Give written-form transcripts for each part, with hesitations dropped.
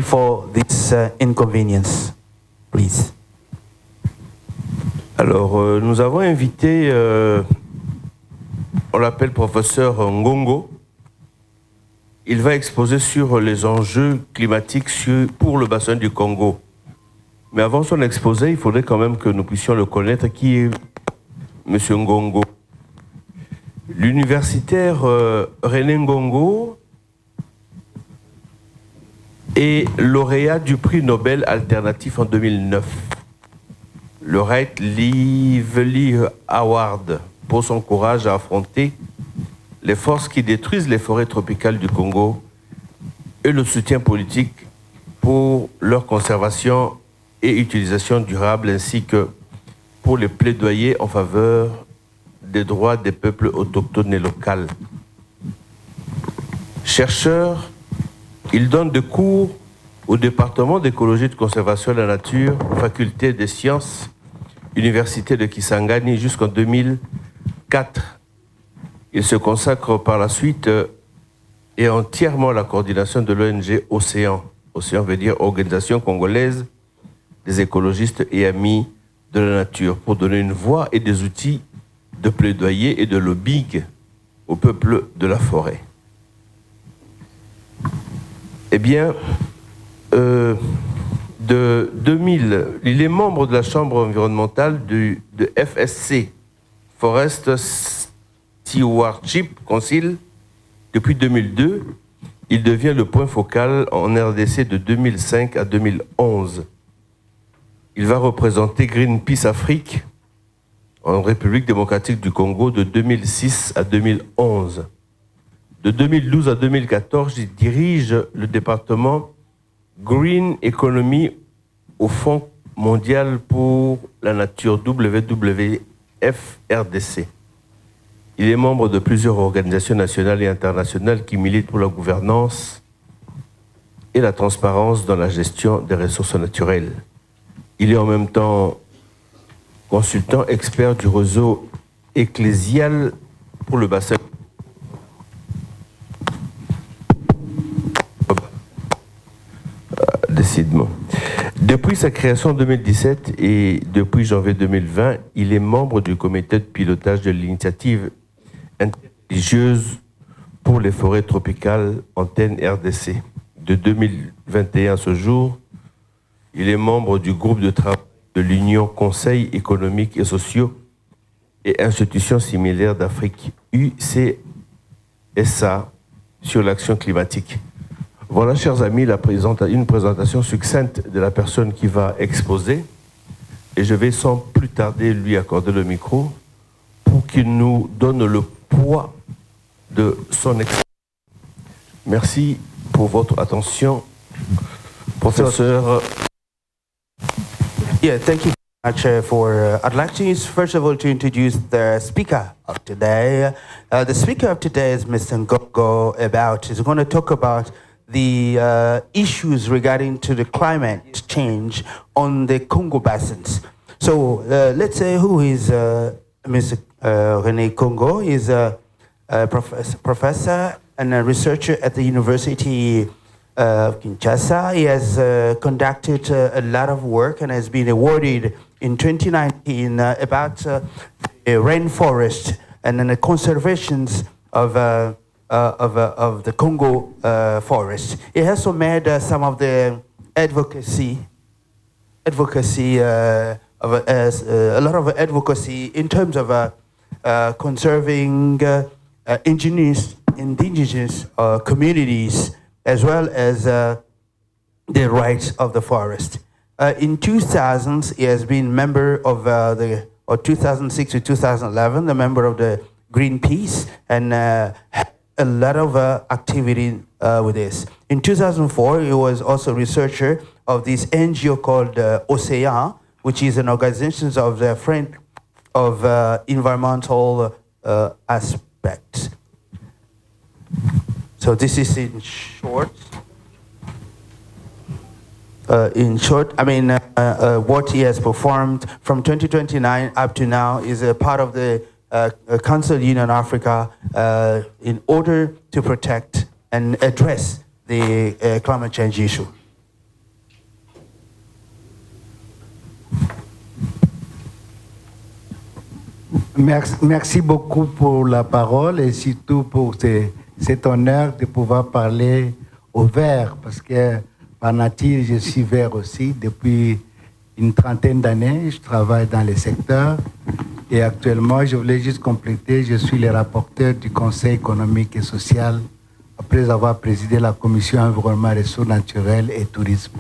for this inconvenience, please. Alors, nous avons invité, on l'appelle Professeur Ngongo. Il va exposer sur les enjeux climatiques pour le bassin du Congo. Mais avant son exposé, il faudrait quand même que nous puissions le connaître. Qui est M. Ngongo? L'universitaire René Ngongo est lauréat du prix Nobel alternatif en 2009. Le Right Lively Award pour son courage à affronter les forces qui détruisent les forêts tropicales du Congo et le soutien politique pour leur conservation et utilisation durable, ainsi que pour les plaidoyers en faveur des droits des peuples autochtones et locaux. Chercheur, il donne des cours au département d'écologie et de conservation de la nature, faculté des sciences, université de Kisangani jusqu'en 2004. Il se consacre par la suite et entièrement à la coordination de l'ONG Océan. Océan veut dire Organisation congolaise des écologistes et amis de la nature, pour donner une voix et des outils de plaidoyer et de lobbying au peuple de la forêt. Eh bien, de 2000, il est membre de la chambre environnementale de FSC, Forest Stewardship Council, depuis 2002. Il devient le point focal en RDC de 2005 à 2011. Il va représenter Greenpeace Afrique en République démocratique du Congo de 2006 à 2011. De 2012 à 2014, il dirige le département Green Economy au Fonds mondial pour la nature WWF RDC. Il est membre de plusieurs organisations nationales et internationales qui militent pour la gouvernance et la transparence dans la gestion des ressources naturelles. Il est en même temps consultant expert du réseau ecclésial pour le bassin. Décidément. Depuis sa création en 2017 et depuis janvier 2020, il est membre du comité de pilotage de l'initiative interreligieuse pour les forêts tropicales Antenne RDC. De 2021 à ce jour, il est membre du groupe de travail de l'Union Conseil économique et sociaux et institutions similaires d'Afrique, UCSA, sur l'action climatique. Voilà, chers amis, une présentation succincte de la personne qui va exposer. Et je vais sans plus tarder lui accorder le micro pour qu'il nous donne le poids de son exposé. Merci pour votre attention, professeur. Yeah, thank you very much I'd like to use, first of all, to introduce the speaker of today. The speaker of today is Mr. Ngongo. He's going to talk about the issues regarding to the climate change on the Congo basins. So let's say who is Mr. René Ngongo. Is a professor and a researcher at the University of Kinshasa. He has conducted a lot of work and has been awarded in 2019 about the rainforest and then the conservations of the Congo forest. He also made some of the advocacy a lot of advocacy in terms of conserving indigenous communities, as well as the rights of the forest. In 2000s, he has been member of 2006 to 2011, the member of the Greenpeace, and had a lot of activity with this. In 2004, he was also a researcher of this NGO called Océan, which is an organization of the friend of environmental aspects. So this is in short. I mean, what he has performed from 2029 up to now is a part of the Council Union Africa in order to protect and address the climate change issue. Merci beaucoup pour la parole et surtout pour cet honneur de pouvoir parler aux Verts, parce que par nature, je suis Vert aussi. Depuis une trentaine d'années, je travaille dans les secteurs et actuellement, je voulais juste compléter, je suis le rapporteur du Conseil économique et social après avoir présidé la Commission environnement, ressources naturelles et tourisme.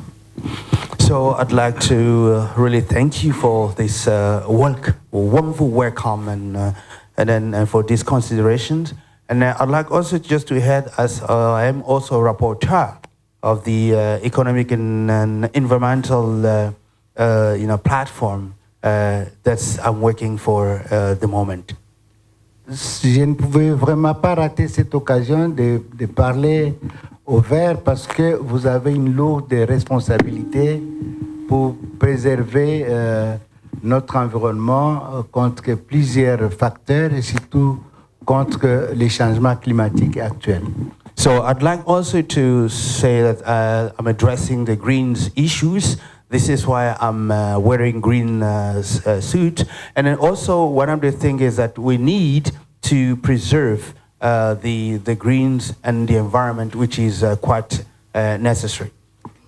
So I'd like to really thank you for this wonderful welcome and for these considerations. And I'd like also just to add, as I am also a rapporteur of the economic and environmental platform that I'm working for the moment. Je ne pouvais vraiment pas rater cette occasion de parler aux Verts parce que vous avez une lourde responsabilité pour préserver notre environnement contre plusieurs facteurs et surtout contre les changements climatiques actuels. So I'd like also to say that I'm addressing the Greens issues. This is why I'm wearing green suit. And then also one of the things is that we need to preserve the greens and the environment, which is quite necessary.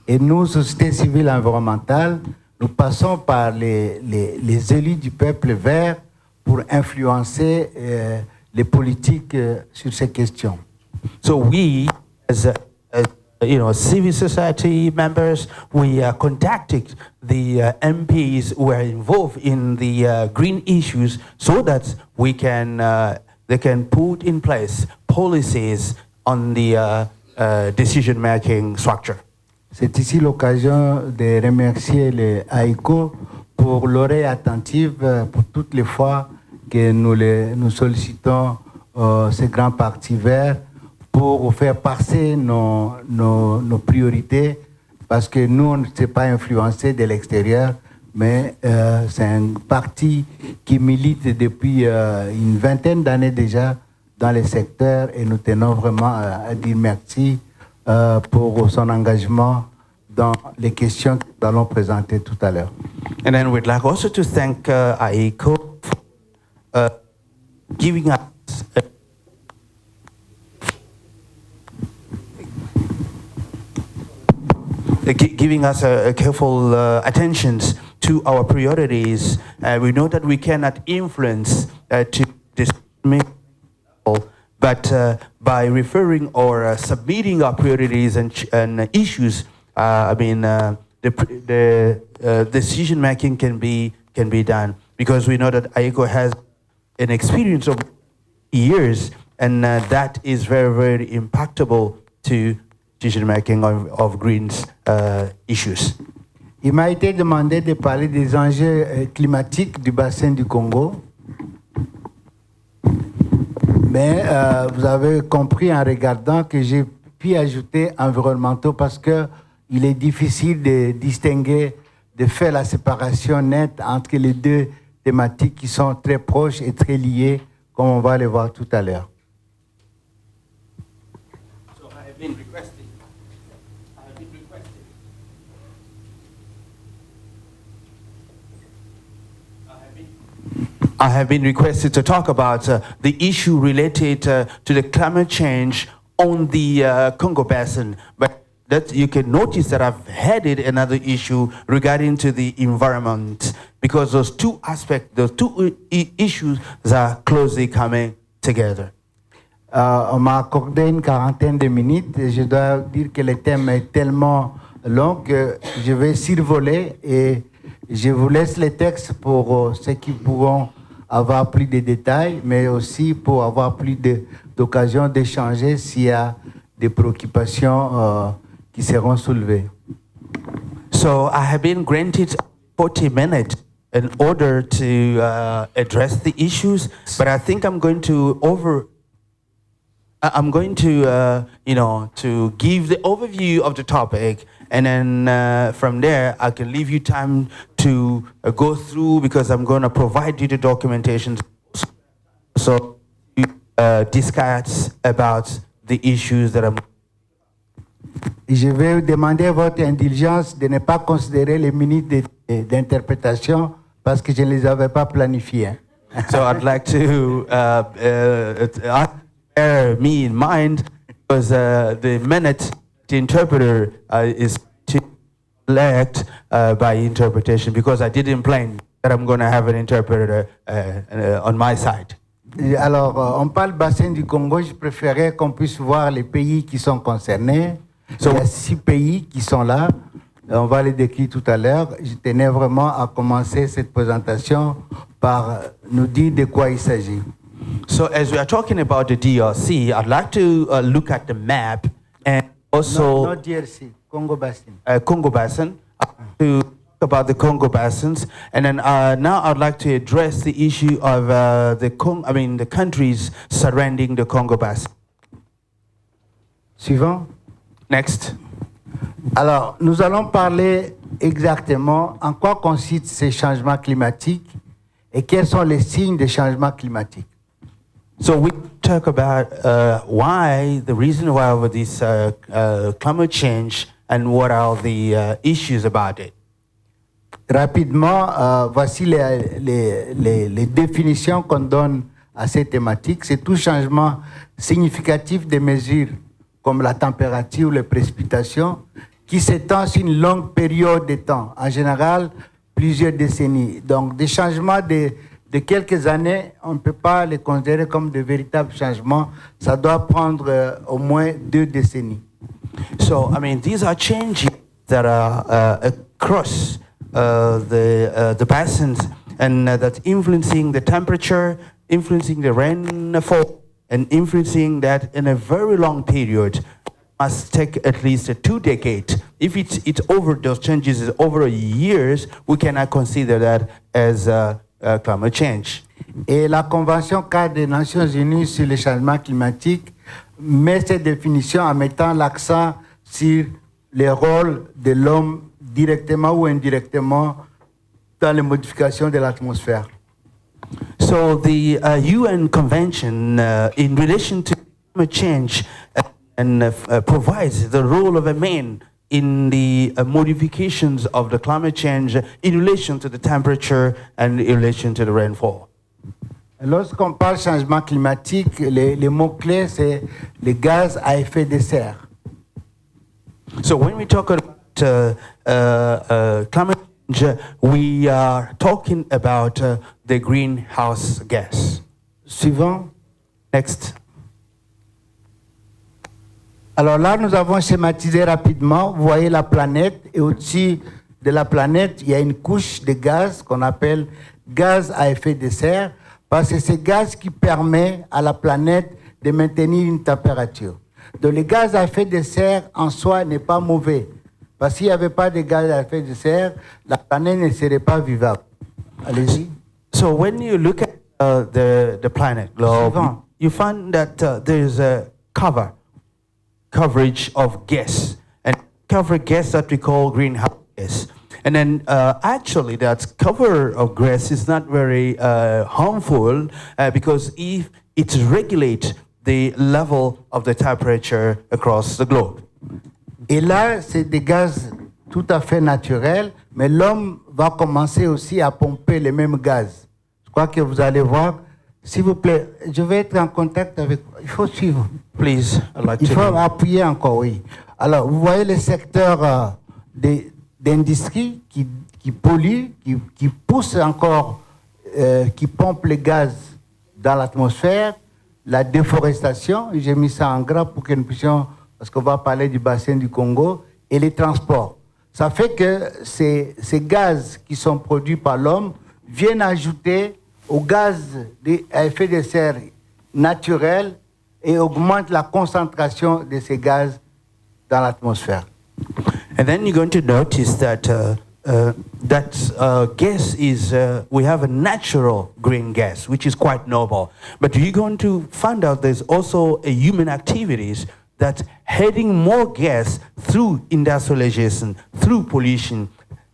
Et nous, société civile environnementale, nous passons par les élus du peuple vert pour influencer les politiques sur ces questions. So we, as civil society members, we contacted the MPs who are involved in the green issues so that they can put in place policies on the decision-making structure. C'est ici l'occasion de remercier les AECO pour l'oreille attentive pour toutes les fois que nous sollicitons ces grands partis verts pour faire passer nos priorités, parce que nous, on ne s'est pas influencé de l'extérieur, mais c'est un parti qui milite depuis une vingtaine d'années déjà dans les secteurs et nous tenons vraiment à dire merci pour son engagement dans les questions que nous allons présenter tout à l'heure. And then we'd like also to thank AECO for giving us giving us a careful attentions to our priorities. We know that we cannot influence to this, but by referring or submitting our priorities and issues, the decision making can be done, because we know that AECO has an experience of years, and that is very, very impactable to decision-making of Greens issues. Il m'a été demandé de parler des enjeux climatiques du bassin du Congo. Mais vous avez compris en regardant que j'ai pu ajouter environnementaux parce qu'il est difficile de distinguer, de faire la séparation nette entre les deux thématiques qui sont très proches et très liées, comme on va le voir tout à l'heure. So I have been requested. I have been requested to talk about the issue related to the climate change on the Congo Basin. But that you can notice that I've headed another issue regarding to the environment, because those two aspects, those two issues are closely coming together. On m'a accordé une quarantaine de minutes et je dois dire que le thème est tellement long que je vais survoler et je vous laisse les textes pour ceux qui pourront avoir plus de détails, mais aussi pour avoir plus d'occasions d'échanger s'il y a des préoccupations qui seront soulevées. So I have been granted 40 minutes in order to address the issues, but I think I'm going to to give the overview of the topic, and then from there I can leave you time to go through, because I'm going to provide you the documentation so you discuss about the issues that I'm. Je vais demander votre indulgence de ne pas considérer les minutes d'interprétation parce que je ne les avais pas planifiées. So I'd like to bear me in mind, because the minute the interpreter is to elect by interpretation, because I didn't plan that I'm going to have an interpreter on my side. Alors, on parle bassin du Congo. Je préférais qu'on puisse voir les pays qui sont concernés. Il y a 6 pays qui sont là. On va les décrire tout à l'heure. Je tenais vraiment à commencer cette présentation par nous dire de quoi il s'agit. So as we are talking about the DRC, I'd like to look at the map and also Not DRC, Congo Basin. Congo Basin, to talk about the Congo Basins, and then now I'd like to address the issue of the countries surrounding the Congo Basin. Suivant. Next. Alors, nous allons parler exactement en quoi consistent ces changements climatiques et quels sont les signes des changements climatiques. So we talk about why, the reason why of this climate change and what are the issues about it. Rapidement, voici les définitions qu'on donne à ces thématiques. C'est tout changement significatif des mesures comme la température ou les précipitations qui s'étend sur une longue période de temps, en général plusieurs décennies. Donc des changements de quelques années, on ne peut pas les considérer comme de véritables changements. Ça doit prendre au moins 2 décennies. So, these are changes that are across the basins, and that's influencing the temperature, influencing the rainfall, and influencing that in a very long period. Must take at least 2 decades. If it's over, those changes is over years, we cannot consider that as climate change. Et la Convention cadre des Nations Unies sur les changements climatiques met cette définition en mettant l'accent sur les rôles de l'homme directement ou indirectement dans les modifications de l'atmosphère. So the UN Convention in relation to climate change provides the role of a man in the modifications of the climate change in relation to the temperature and in relation to the rainfall. Lorsqu'on parle changement climatique, les mots-clés, c'est les gaz à effet de serre. So when we talk about climate change, we are talking about the greenhouse gas. Suivant. Next. Alors là, nous avons schématisé rapidement. Vous voyez la planète, et au-dessus de la planète, il y a une couche de gaz qu'on appelle gaz à effet de serre, parce que c'est ce gaz qui permet à la planète de maintenir une température. Donc le gaz à effet de serre en soi n'est pas mauvais, parce qu'il n'y avait pas de gaz à effet de serre, la planète ne serait pas vivable. Allez-y. So when you look at the planet globe, you find that there's a coverage of gas, and cover gas that we call greenhouse gas. And then actually that cover of gas is not very harmful because if it regulates the level of the temperature across the globe. Et là, c'est des gaz tout à fait naturels, mais l'homme va commencer aussi à pomper les mêmes gaz. Je crois que vous allez voir. S'il vous plaît, je vais être en contact avec vous. Il faut suivre. Please, I'd like Il to faut appuyer encore, oui. Alors, vous voyez les secteurs d'industrie qui polluent, qui poussent encore, qui pompent les gaz dans l'atmosphère, la déforestation, j'ai mis ça en gras pour que nous puissions, parce qu'on va parler du bassin du Congo, et les transports. Ça fait que ces gaz qui sont produits par l'homme viennent ajouter au gaz à effet de serre naturel et augmentent la concentration de ces gaz dans l'atmosphère. And then you're going to notice that gas is, we have a natural green gas, which is quite noble. But you're going to find out there's also a human activities that heading more gas through industrialization, through pollution,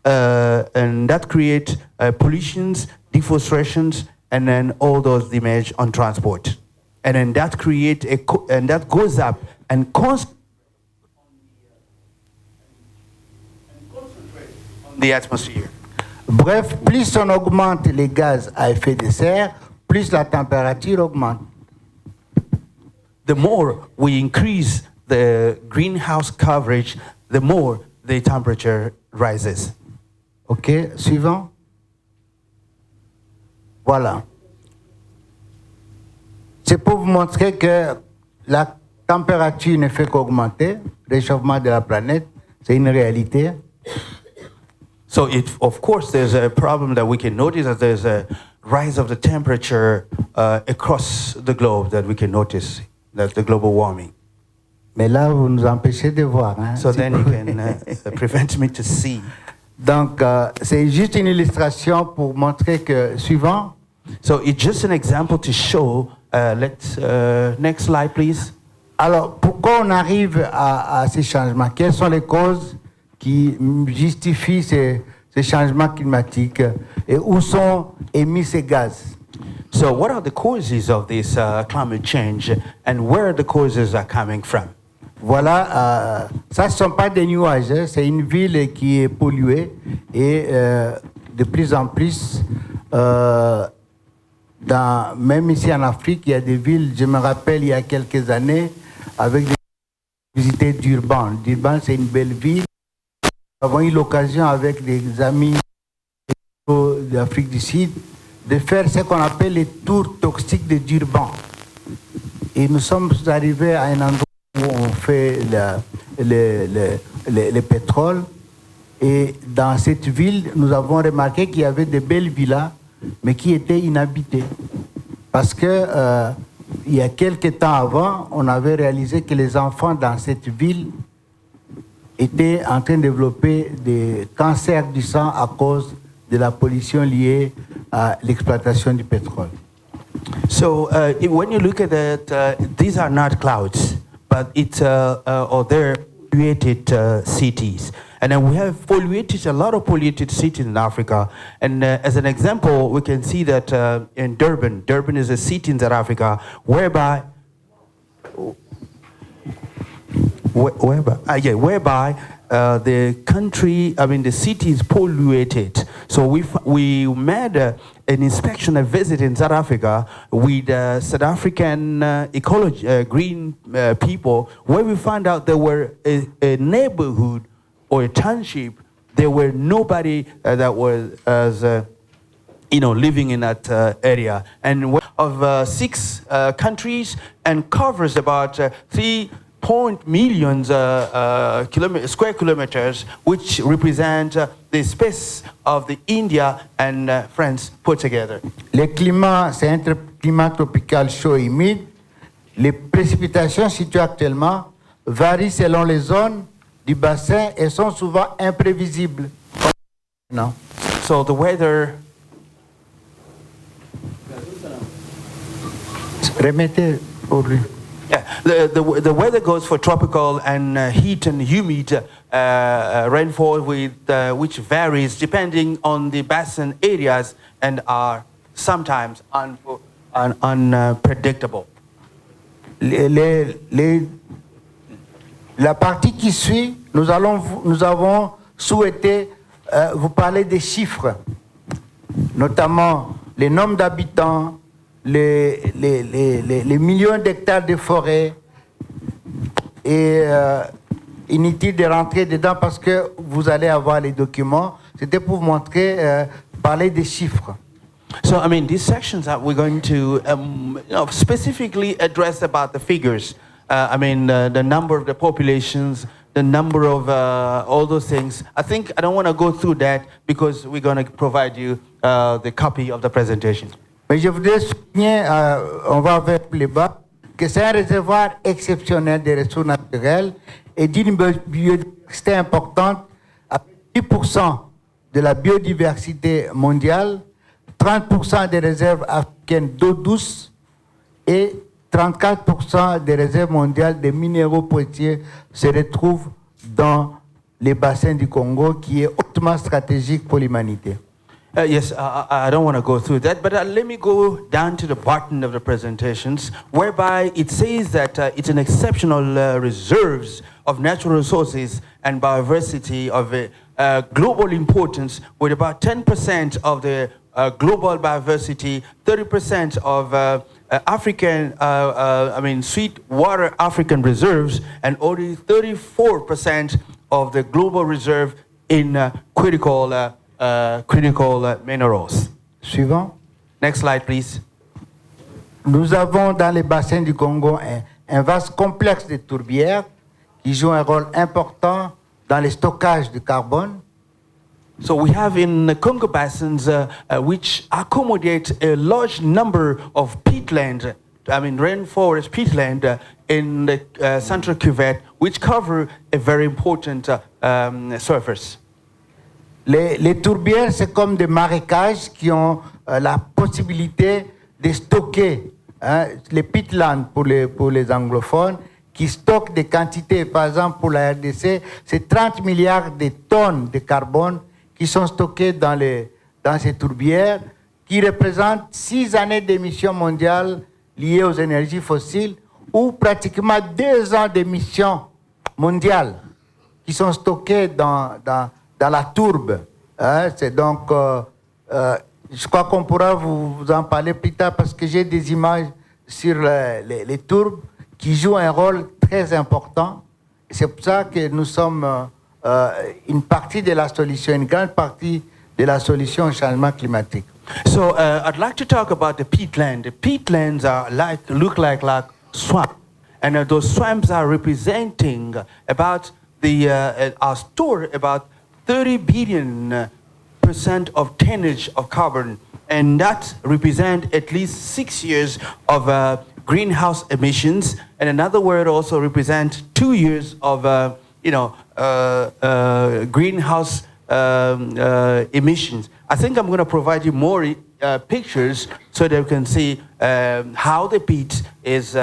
and that create pollutions, deforestations, and then all those damage on transport. And then that create and that goes up and concentrate on the atmosphere. Bref, plus on augmente les gaz à effet de serre, plus la température augmente. The more we increase the greenhouse coverage, the more the temperature rises. OK, suivant. Voilà. C'est pour vous montrer que la température ne fait qu'augmenter, réchauffement de la planète, c'est une réalité. So, of course, there's a problem that we can notice, that there's a rise of the temperature across the globe that we can notice, that's the global warming. Mais là, vous nous empêchez de voir. Hein, So then you can prevent me to see. Donc, c'est juste une illustration pour montrer que, suivant. So it's just an example to show, next slide please. Alors, pourquoi on arrive à ces changements? Quelles sont les causes qui justifient ces changements climatiques et où sont émis ces gaz? So what are the causes of this climate change and where the causes are coming from? Voilà, ça ne sont pas des nuages, hein, c'est une ville qui est polluée et de plus en plus, même ici en Afrique, il y a des villes, je me rappelle il y a quelques années, avec des visites d'Urban. Durban, c'est une belle ville. Nous avons eu l'occasion avec des amis d'Afrique du Sud de faire ce qu'on appelle les tours toxiques de Durban. Et nous sommes arrivés à un endroit où on fait le pétrole. Et dans cette ville, nous avons remarqué qu'il y avait de belles villas, mais qui étaient inhabitées. Parce que il y a quelques temps avant, on avait réalisé que les enfants dans cette ville étaient en train de développer des cancers du sang à cause de la pollution liée à l'exploitation du pétrole. So when you look at it, these are not clouds, but it's or they're polluted cities. And then we have a lot of polluted cities in Africa. And as an example, we can see that in Durban is a city in South Africa whereby the country, the city is polluted. So we made an inspection, a visit in South Africa with South African ecology, green people, where we found out there were a neighborhood or a township, there were nobody that was living in that area. And of 6 countries and covers about 3 million square kilometers, which represent the space of the India and France put together. Le climat, c'est un climat tropical chaud et humide. Les précipitations situées actuellement varient selon les zones du bassin et sont souvent imprévisibles. Non. So the weather. Remettez pour lui. Yeah, the weather goes for tropical and heat and humid rainfall with which varies depending on the basin areas and are sometimes unpredictable. La partie qui suit, nous avons souhaité vous parler des chiffres, notamment les nombres d'habitants, les millions d'hectares de forêt, et inutile de rentrer dedans parce que vous allez avoir les documents. C'était pour vous montrer, parler des chiffres. So, these sections that we're going to specifically address about the figures. The number of the populations, the number of all those things. I don't want to go through that because we're going to provide you the copy of the presentation. Mais je voudrais souligner, on va vers les bas, que c'est un réservoir exceptionnel des ressources naturelles et d'une biodiversité importante, à 10% de la biodiversité mondiale, 30% des réserves africaines d'eau douce et 34% des réserves mondiales de minéraux précieux se retrouvent dans les bassins du Congo, qui est hautement stratégique pour l'humanité. Yes, I don't want to go through that, but let me go down to the bottom of the presentations, whereby it says that it's an exceptional reserves of natural resources and biodiversity of global importance, with about 10% of the global biodiversity, 30% of African, sweet water African reserves, and only 34% of the global reserve in critical minerals. Suivant. Next slide, please. Nous avons dans les bassins du Congo un vaste complexe de tourbières qui jouent un rôle important dans le stockage de carbone. So we have in the Congo basins which accommodate a large number of peatland, rainforest peatland in the central cuvette, which cover a very important surface. Les tourbières, c'est comme des marécages qui ont la possibilité de stocker, les peatlands pour les anglophones, qui stockent des quantités. Par exemple, pour la RDC, c'est 30 milliards de tonnes de carbone qui sont stockées dans ces tourbières, qui représentent 6 années d'émissions mondiales liées aux énergies fossiles, ou pratiquement 2 ans d'émissions mondiales qui sont stockées dans la tourbe. C'est donc, je crois qu'on pourra vous en parler plus tard parce que j'ai des images sur les tourbes qui jouent un rôle très important. C'est pour ça que nous sommes une partie de la solution, une grande partie de la solution au changement climatique. So I'd like to talk about the peatland. The peatlands look like swamp, and those swamps are representing about are stored about 30 billion % of tonnage of carbon, and that represent at least 6 years of greenhouse emissions, and another word also represent 2 years of greenhouse emissions. I think I'm going to provide you more pictures so that you can see how the peat is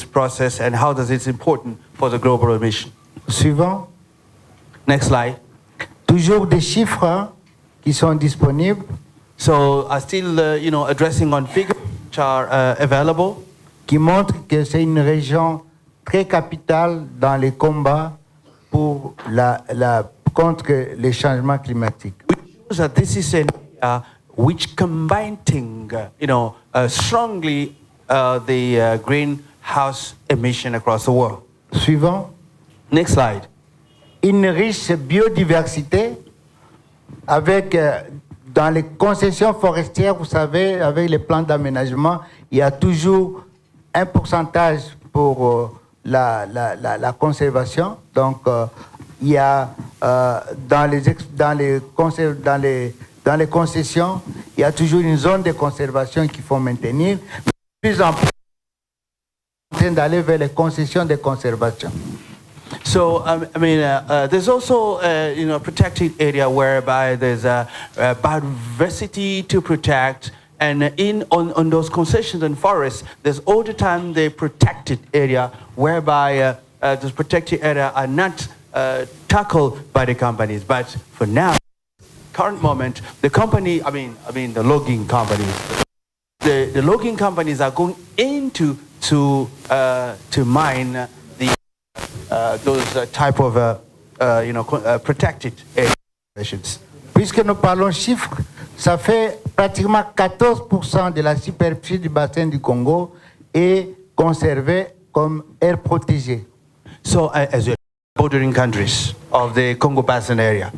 processed and how it's important for the global emission. Suivant. Next slide. Toujours des chiffres qui sont disponibles. So I still, addressing on figures which are available. Qui montrent que c'est une région très capitale dans les combats pour contre les changements climatiques. Which shows that this is an area which combining, strongly the greenhouse emission across the world. Suivant. Next slide. Une riche biodiversité avec, dans les concessions forestières, vous savez, avec les plans d'aménagement, il y a toujours un pourcentage pour la conservation. Donc, il y a dans les concessions, il y a toujours une zone de conservation qu'il faut maintenir. Plus en plus, en train d'aller vers les concessions de conservation. So, there's also, a protected area whereby there's a biodiversity to protect, and on those concessions and forests, there's all the time the protected area whereby those protected area are not tackled by the companies. But for now, current moment, the company, the logging companies, the logging companies are going into to mine those type of protected areas. Puisque nous parlons chiffres, ça fait pratiquement 14% de la superficie du bassin du Congo est conservée comme aire protégée. So, as your bordering countries of the Congo Basin area.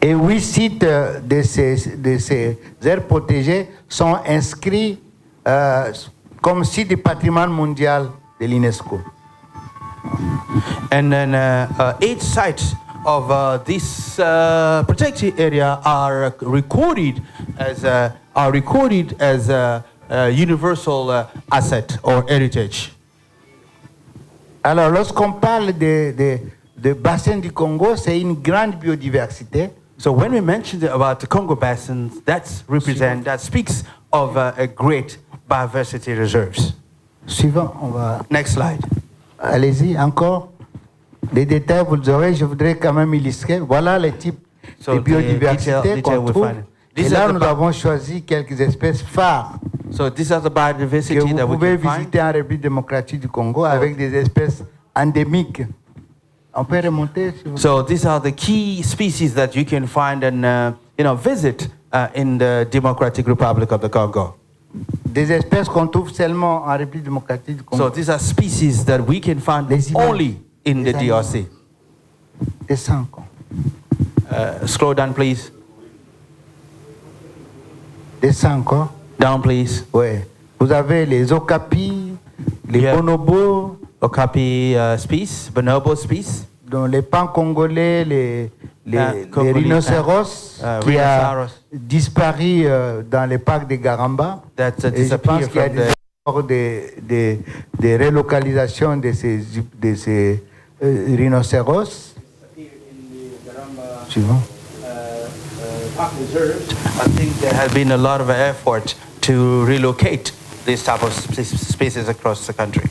Et 8 sites de ces aires protégées sont inscrits comme sites du patrimoine mondial de l'UNESCO. And then 8 sites of this protected area are recorded as a universal asset or heritage. Alors, lorsqu'on parle de bassin du Congo, c'est une grande biodiversité. So when we mention about the Congo Basin, that speaks of a great biodiversity reserves. Suivant, on va... Next slide. Allez-y, encore. Les détails, vous les aurez, je voudrais quand même illustrer. Voilà les types de biodiversité qu'on trouve. Et là, nous avons choisi quelques espèces phares. So these are the biodiversity que vous that we pouvez can visiter en République démocratique du Congo avec des espèces endémiques. On peut remonter, s'il vous plaît. So these are the key species that you can find and visit in the Democratic Republic of the Congo. Des espèces qu'on trouve seulement en République démocratique du Congo. So these are species that we can find only in the DRC. Des sangs. Scroll down, please. Des sangs. Down, please. Oui. Vous avez les okapis, les bonobos. Okapi species, bonobo species. Dans les pans congolais, les rhinocéros qui a disparu dans les parcs de Garamba. Et je pense qu'il y a des relocalisations de ces rhinocéros. Suivant. I think there has been a lot of effort to relocate these type of species across the country.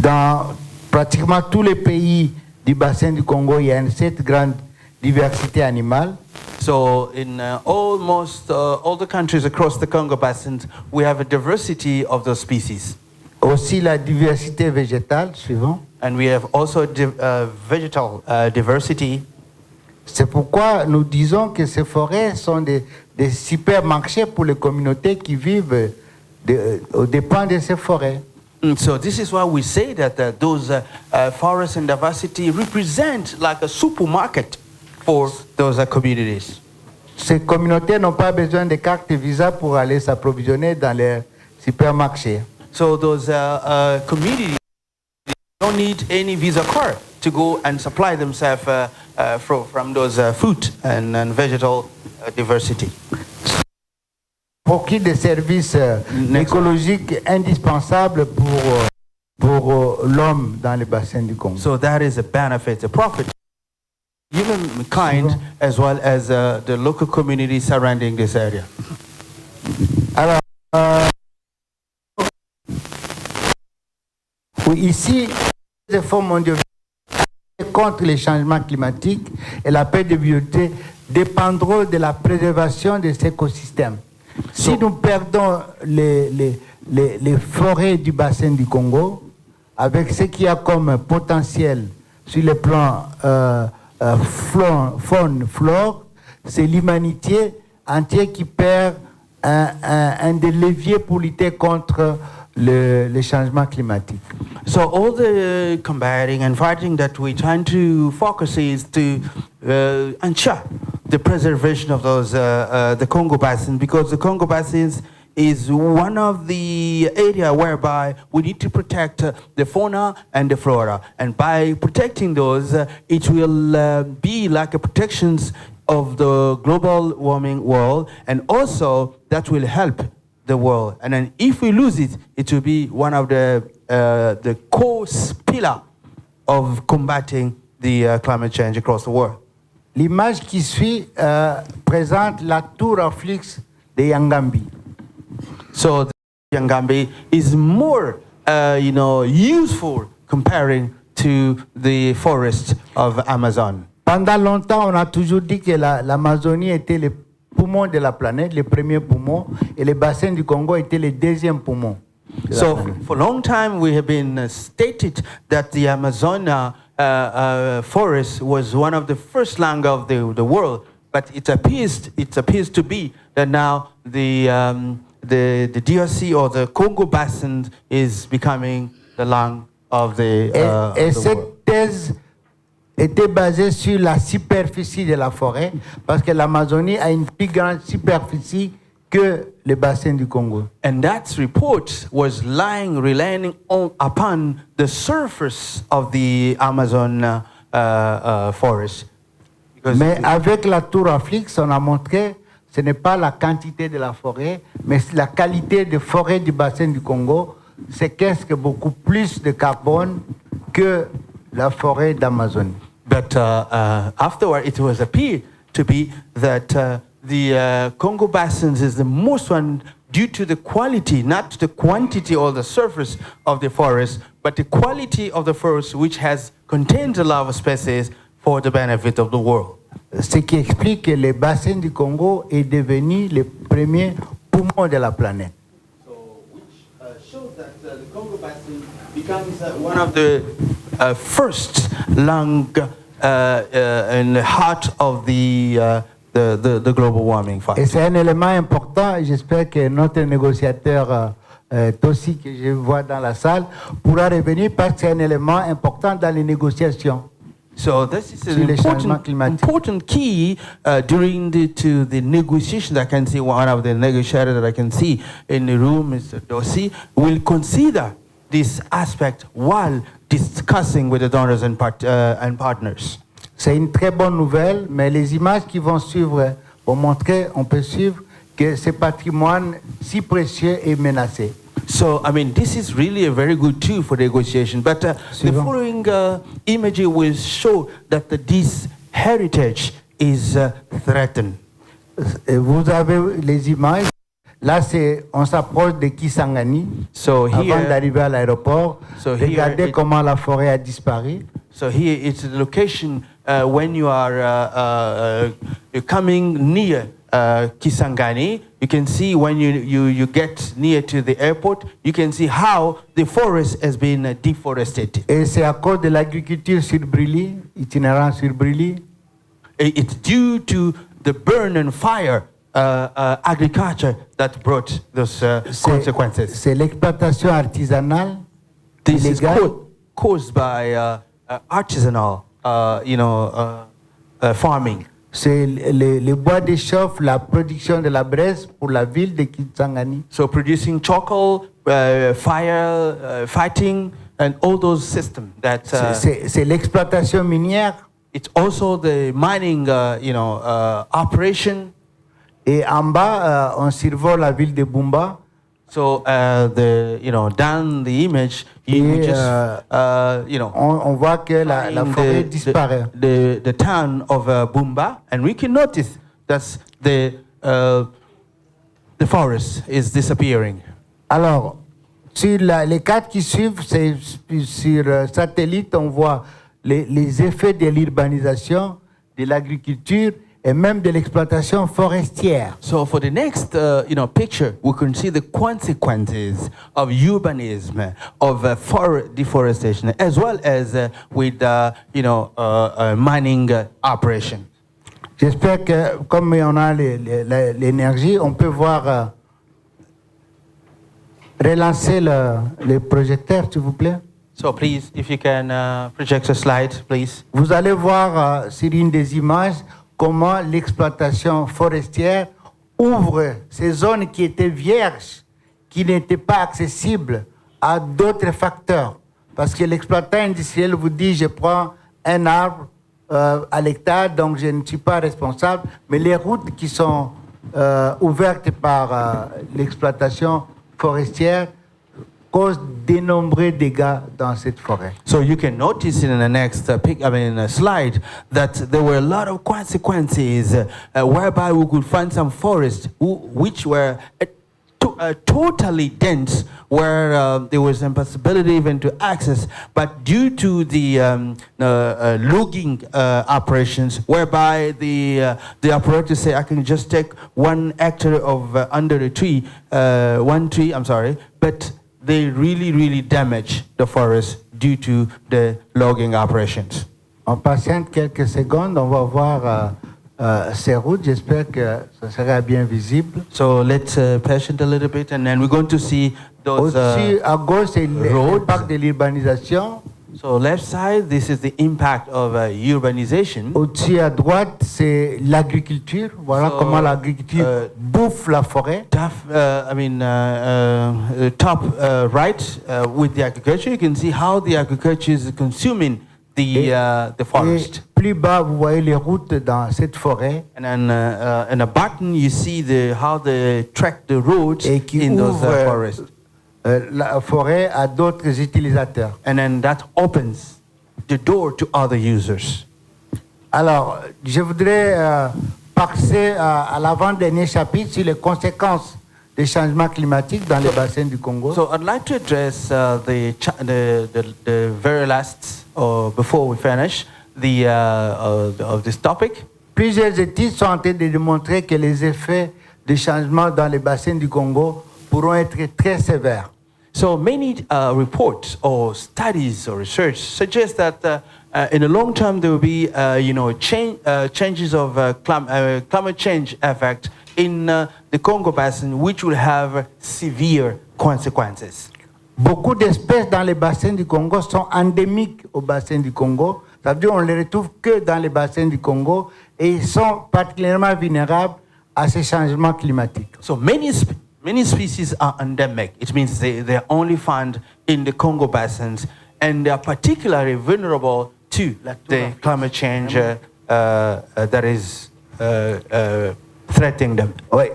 Dans pratiquement tous les pays du bassin du Congo, il y a cette grande diversité animale. So in almost all the countries across the Congo basin, we have a diversity of those species. Aussi la diversité végétale, suivant. And we have also vegetal diversity. C'est pourquoi nous disons que ces forêts sont des supermarchés pour les communautés qui vivent aux dépens de ces forêts. So this is why we say that those forests and diversity represent like a supermarket for those communities. Ces communautés n'ont pas besoin de carte Visa pour aller s'approvisionner dans les supermarchés. So those communities don't need any visa card to go and supply themselves from those food and vegetal diversity. Pour qui des services écologiques indispensables pour l'homme dans le bassin du Congo. So that is a benefit, a profit, humankind as well as the local community surrounding this area. Alors, ici, les fonds mondiaux contre les changements climatiques et la perte de biodiversité dépendront de la préservation des écosystèmes. Si nous perdons les forêts du bassin du Congo, avec ce qu'il y a comme potentiel sur le plan faune, flore, c'est l'humanité entière qui perd un des leviers pour lutter contre le changement climatique. So all the combating and fighting that we're trying to focus is to ensure the preservation of those the Congo Basin, because the Congo Basin is one of the area whereby we need to protect the fauna and the flora, and by protecting those, it will be like a protections of the global warming world, and also that will help the world. And then if we lose it, it will be one of the core pillar of combating the climate change across the world. L'image qui suit présente la tour en flux de Yangambi. So the Yangambi is more, useful comparing to the forest of Amazon. Pendant longtemps, on a toujours dit que l'Amazonie était le poumon de la planète, le premier poumon, et le bassin du Congo était le deuxième poumon. So for a long time, we have been stated that the Amazon forest was one of the first lung of the world, but it appears to be that now the DRC or the Congo Basin is becoming the lung of the et cette world. thèse était basée sur la superficie de la forêt, parce que l'Amazonie a une plus grande superficie que le bassin du Congo. And that report was relying upon the surface of the Amazon forest. Mais avec la tour en flux, on a montré ce n'est pas la quantité de la forêt, mais la qualité de forêt du bassin du Congo séquestre beaucoup plus de carbone que la forêt d'Amazonie. But afterward, it was appeared to be that the Congo Basin is the most one due to the quality, not the quantity or the surface of the forest, but the quality of the forest, which has contained a lot of species for the benefit of the world. Ce qui explique que le bassin du Congo est devenu le premier poumon de la planète. So, which shows that the Congo Basin becomes one of the first lung in the heart of the the global warming fight. Et c'est un élément important. J'espère que notre négociateur Tossi, que je vois dans la salle, pourra revenir parce que c'est un élément important dans les négociations. So this is Sur les changements climatiques. important key during the negotiations. I can see one of the negotiators that I can see in the room, Mr. Dossi, will consider this aspect while discussing with the donors and partners. C'est une très bonne nouvelle, mais les images qui vont suivre vont montrer, on peut suivre, que ce patrimoine si précieux est menacé. So, I mean, this is really a very good tool for negotiation. But the following imagery will show that this heritage is threatened. Vous avez les images. Là, on s'approche de Kisangani, so avant here, d'arriver à l'aéroport. So regardez comment la forêt a disparu. So here it's the location when you are you're coming near Kisangani. You can see when you get near to the airport, you can see how the forest has been deforested. Et c'est à cause de l'agriculture sur brûlis, itinérant sur brûlis. It's due to the burn and fire agriculture that brought those consequences. C'est l'exploitation artisanale. This is illégale. caused by artisanal, farming. C'est le bois d'échauffe, la production de la braise pour la ville de Kisangani. So producing charcoal, fire, fighting, and all those systems that. C'est l'exploitation minière. It's also the mining, operation. Et en bas, on survole la ville de Bumba. So down the image, you just on voit que la forêt disparaît. The town of Bumba, and we can notice that the forest is disappearing. Alors, sur les cartes qui suivent, c'est sur satellite, on voit les effets de l'urbanisation, de l'agriculture et même de l'exploitation forestière. So for the next, picture, we can see the consequences of urbanism, of forest deforestation, as well as with, mining operation. J'espère que, comme on a l'énergie, on peut voir relancer le projecteur, s'il vous plaît. So please, if you can project a slide, please. Vous allez voir sur une des images comment l'exploitation forestière ouvre ces zones qui étaient vierges, qui n'étaient pas accessibles à d'autres facteurs. Parce que l'exploitant industriel vous dit, je prends un arbre à l'hectare, donc je ne suis pas responsable. Mais les routes qui sont ouvertes par l'exploitation forestière causent de nombreux dégâts dans cette forêt. So you can notice in the next slide that there were a lot of consequences whereby we could find some forests which were totally dense, where there was impossibility even to access, but due to the logging operations, whereby the operators say, I can just take 1 hectare of under a tree, but they really damage the forest due to the logging operations. On patiente quelques secondes, on va voir ces routes. J'espère que ça sera bien visible. So let's patient a little bit, and then we're going to see those Aussi, à gauche, c'est l'impact de l'urbanisation. So left side, this is the impact of urbanization. Au-dessus à droite, c'est l'agriculture. Voilà comment l'agriculture bouffe la forêt. Top right, with the agriculture, you can see how the agriculture is consuming the forest. Et plus bas, vous voyez les routes dans cette forêt. And then in a button, you see how they track the roads in those forests. La forêt à d'autres utilisateurs. And then that opens the door to other users. Alors, je voudrais passer à l'avant-dernier chapitre sur les conséquences des changements climatiques dans les bassins du Congo. So I'd like to address the very last, or before we finish, of this topic. Plusieurs études sont en train de démontrer que les effets des changements dans les bassins du Congo pourront être très sévères. So many reports or studies or research suggest that in the long term, there will be, changes of climate change effect in the Congo Basin, which will have severe consequences. Beaucoup d'espèces dans les bassins du Congo sont endémiques au bassin du Congo. Ça veut dire qu'on ne les retrouve que dans les bassins du Congo et ils sont particulièrement vulnérables à ces changements climatiques. So many species are endemic. It means they're only found in the Congo basins, and they are particularly vulnerable to the climate change that is threatening them. Oui.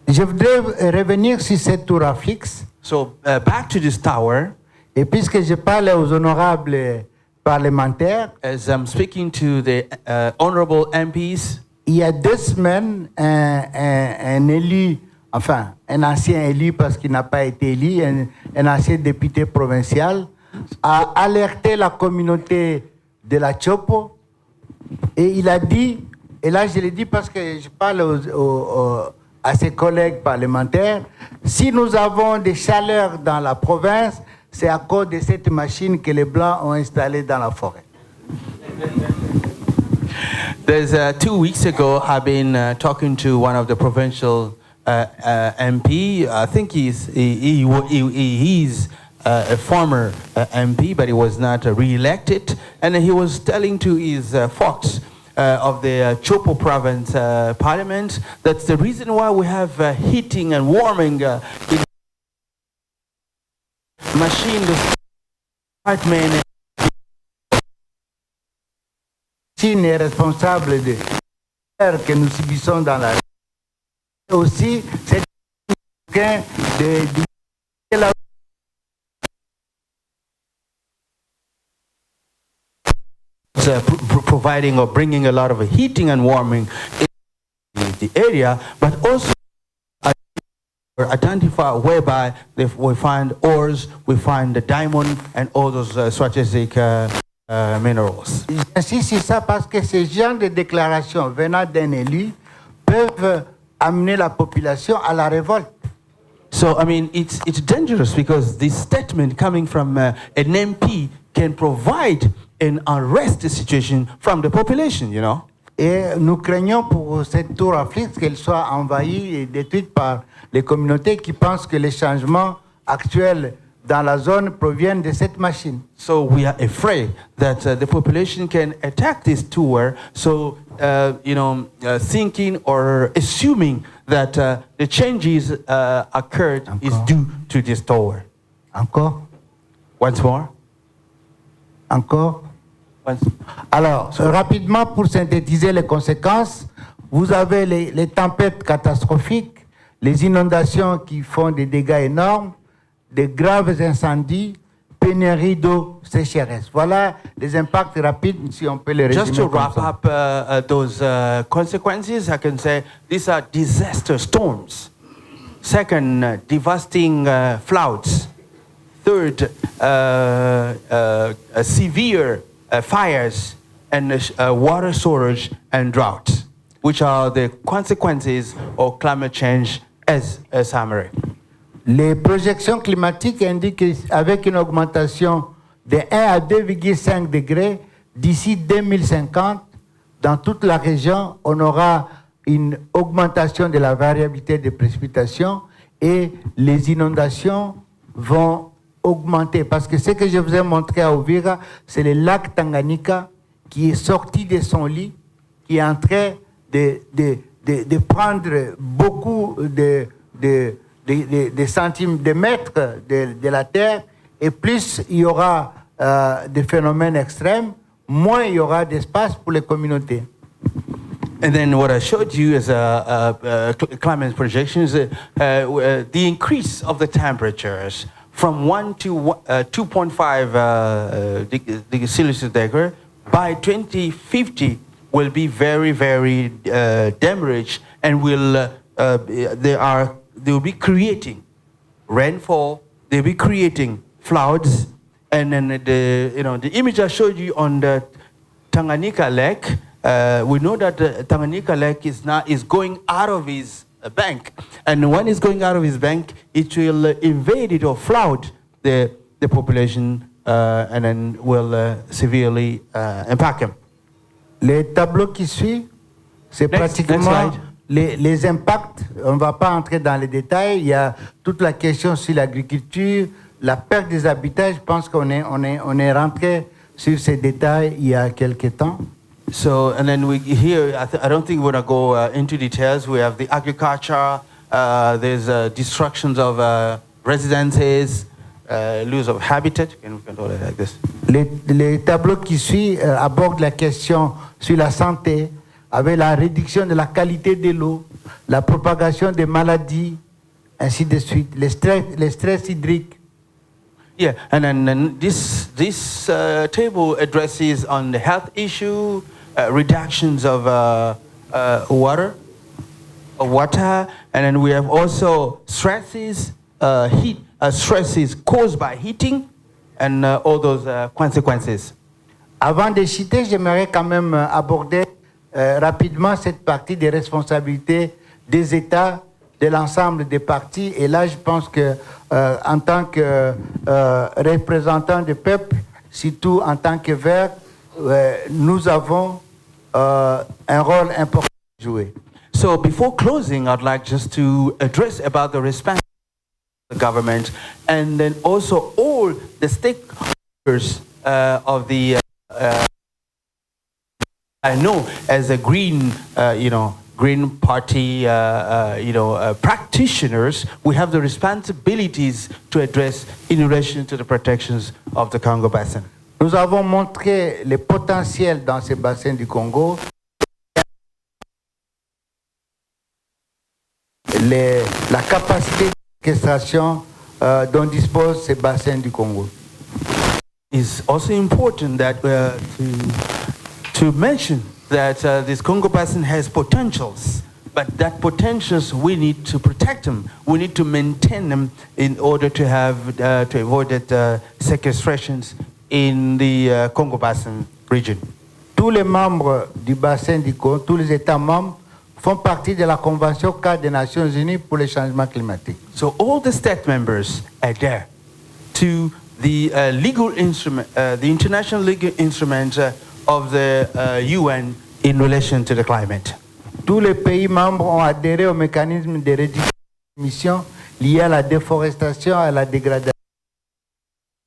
Je voudrais revenir sur cette tour à fixe. So back to this tower. Et puisque je parle aux honorables parlementaires, As I'm speaking to the honorable MPs, il y a 2 semaines, un élu, enfin un ancien élu parce qu'il n'a pas été élu, un ancien député provincial, a alerté la communauté de la Chopo et il a dit, et là je le dis parce que je parle à ses collègues parlementaires, si nous avons des chaleurs dans la province, c'est à cause de cette machine que les Blancs ont installée dans la forêt. There's 2 weeks ago, I've been talking to one of the provincial MP. I think he's a former MP, but he was not re-elected, and he was telling to his folks of the Chopo province parliament that's the reason why we have heating and warming in machine. The man est responsable de l'air que nous subissons dans la rue. Aussi, c'est de la providing or bringing a lot of heating and warming in the area, but also identify whereby we find ores, we find the diamond and all those strategic minerals. J'insiste sur ça parce que ces genres de déclarations venant d'un élu peuvent amener la population à la révolte. So, I mean, it's dangerous because this statement coming from an MP can provide an unrest situation from the population, you know. Et nous craignons pour cette tour à fixe qu'elle soit envahie et détruite par les communautés qui pensent que les changements actuels dans la zone proviennent de cette machine. So we are afraid that the population can attack this tower, so, thinking or assuming that the changes occurred is due to this tower. Encore? Once more? Encore? Once. Alors, rapidement, pour synthétiser les conséquences, vous avez les tempêtes catastrophiques, les inondations qui font des dégâts énormes, des graves incendies, pénurie d'eau, sécheresse. Voilà les impacts rapides, si on peut les résumer. Just to wrap up those consequences, I can say these are disaster storms. Second, devastating floods. Third, severe fires and water shortage and drought, which are the consequences of climate change as a summary. Les projections climatiques indiquent qu'avec une augmentation de 1 à 2,5 degrés d'ici 2050, dans toute la région, on aura une augmentation de la variabilité des précipitations et les inondations vont augmenter. Parce que ce que je vous ai montré à Uvira, c'est le lac Tanganyika qui est sorti de son lit, qui est en train de prendre beaucoup de centimes de mètres de la terre, et plus il y aura des phénomènes extrêmes, moins il y aura d'espace pour les communautés. And then what I showed you is climate projections, the increase of the temperatures from 1 to 2.5 degrees Celsius degree by 2050 will be very, very damaged, and they will be creating rainfall, they'll be creating floods, and then the image I showed you on the Tanganyika Lake, we know that the Tanganyika Lake is going out of his bank, and when it's going out of his bank, it will invade it or flood the population and then will severely impact him. Les tableaux qui suivent, c'est pratiquement next les impacts. On ne va pas entrer dans les détails. Il y a toute la question sur l'agriculture, la perte des habitats. Je pense qu'on est rentré sur ces détails il y a quelques temps. So, and then here, I don't think we're going to go into details. We have the agriculture, there's destructions of residences, loss of habitat. You can do it like this. Les tableaux qui suivent abordent la question sur la santé, avec la réduction de la qualité de l'eau, la propagation des maladies, ainsi de suite, les stress hydriques. Yeah, and then this table addresses on the health issue, reductions of water, and then we have also stresses, stresses caused by heating, and all those consequences. Avant de citer, j'aimerais quand même aborder rapidement cette partie des responsabilités des États, de l'ensemble des partis. Et là, je pense que en tant que représentants du peuple, surtout en tant que Verts, nous avons un rôle important à jouer. So before closing, I'd like just to address about the responsibility of the government and then also all the stakeholders of the I know as a green, Green Party, practitioners, we have the responsibilities to address in relation to the protections of the Congo Basin. Nous avons montré le potentiel dans ces bassins du Congo, la capacité d'orchestration dont disposent ces bassins du Congo. It's also important that to mention that this Congo Basin has potentials, but that potentials we need to protect them. We need to maintain them in order to have to avoid that sequestrations in the Congo Basin region. Tous les membres du bassin du Congo, tous les États membres font partie de la Convention cadre des Nations Unies pour le changement climatique. So all the state members adhere to the legal instrument, the international legal instruments of the UN in relation to the climate. Tous les pays membres ont adhéré au mécanisme de réduction des émissions liées à la déforestation et à la dégradation.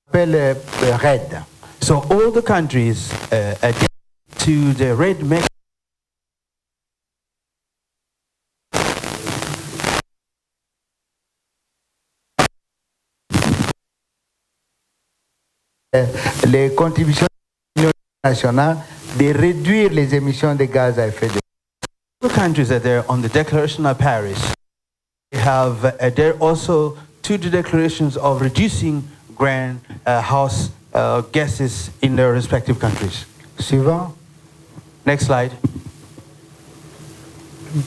Appelle RED. So all the countries adhere to the RED mechanism. Les contributions nationales de réduire les émissions de gaz à effet de serre. The countries that are on the Declaration of Paris have adhered also to the declarations of reducing greenhouse gases in their respective countries. Suivant. Next slide.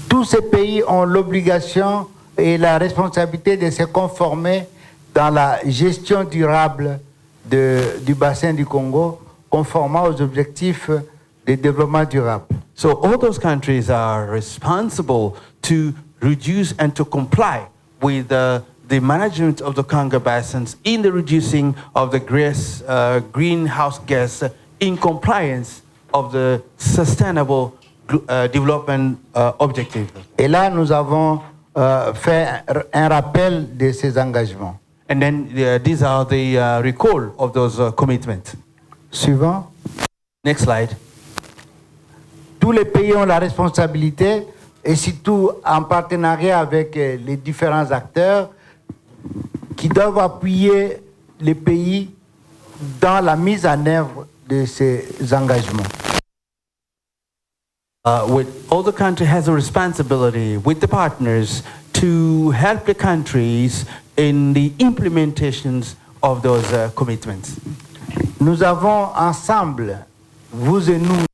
Tous ces pays ont l'obligation et la responsabilité de se conformer dans la gestion durable du bassin du Congo, conformément aux objectifs de développement durable. So all those countries are responsible to reduce and to comply with the management of the Congo basins in the reducing of the greenhouse gas in compliance of the sustainable development objective. Et là, nous avons fait un rappel de ces engagements. And then these are the recall of those commitments. Suivant. Next slide. Tous les pays ont la responsabilité, et surtout en partenariat avec les différents acteurs, qui doivent appuyer les pays dans la mise en œuvre de ces engagements. All the country has a responsibility with the partners to help the countries in the implementations of those commitments. Nous avons ensemble, vous et nous,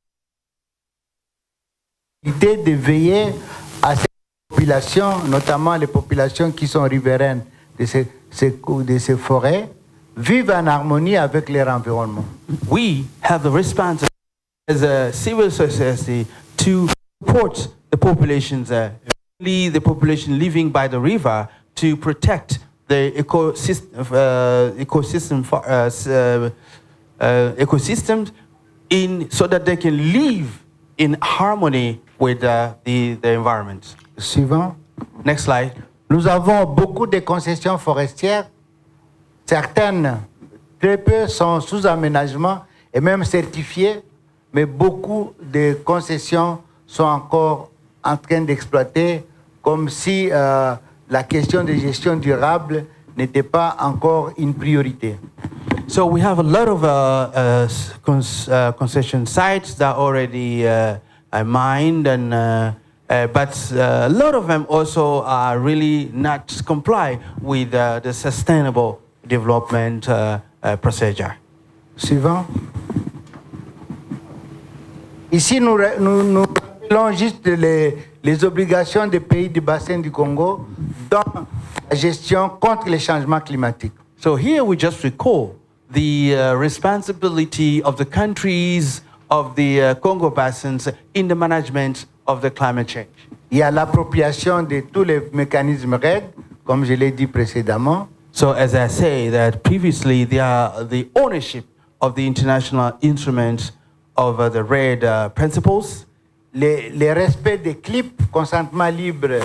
l'idée de veiller à ces populations, notamment les populations qui sont riveraines de ces forêts, vivent en harmonie avec leur environnement. We have the responsibility as a civil society to support the populations, the population living by the river, to protect the ecosystems so that they can live in harmony with the environment. Suivant. Next slide. Nous avons beaucoup de concessions forestières. Certaines, très peu, sont sous aménagement et même certifiées, mais beaucoup de concessions sont encore en train d'exploiter comme si la question de gestion durable n'était pas encore une priorité. So we have a lot of concession sites that are already mined, but a lot of them also are really not comply with the sustainable development procedure. Suivant. Ici, nous rappelons juste les obligations des pays du bassin du Congo dans la gestion contre les changements climatiques. So here we just recall the responsibility of the countries of the Congo basins in the management of the climate change. Il y a l'appropriation de tous les mécanismes RED, comme je l'ai dit précédemment. So as I say that previously, the ownership of the international instruments of the RED principles. Les respects des CLIP, consentement libre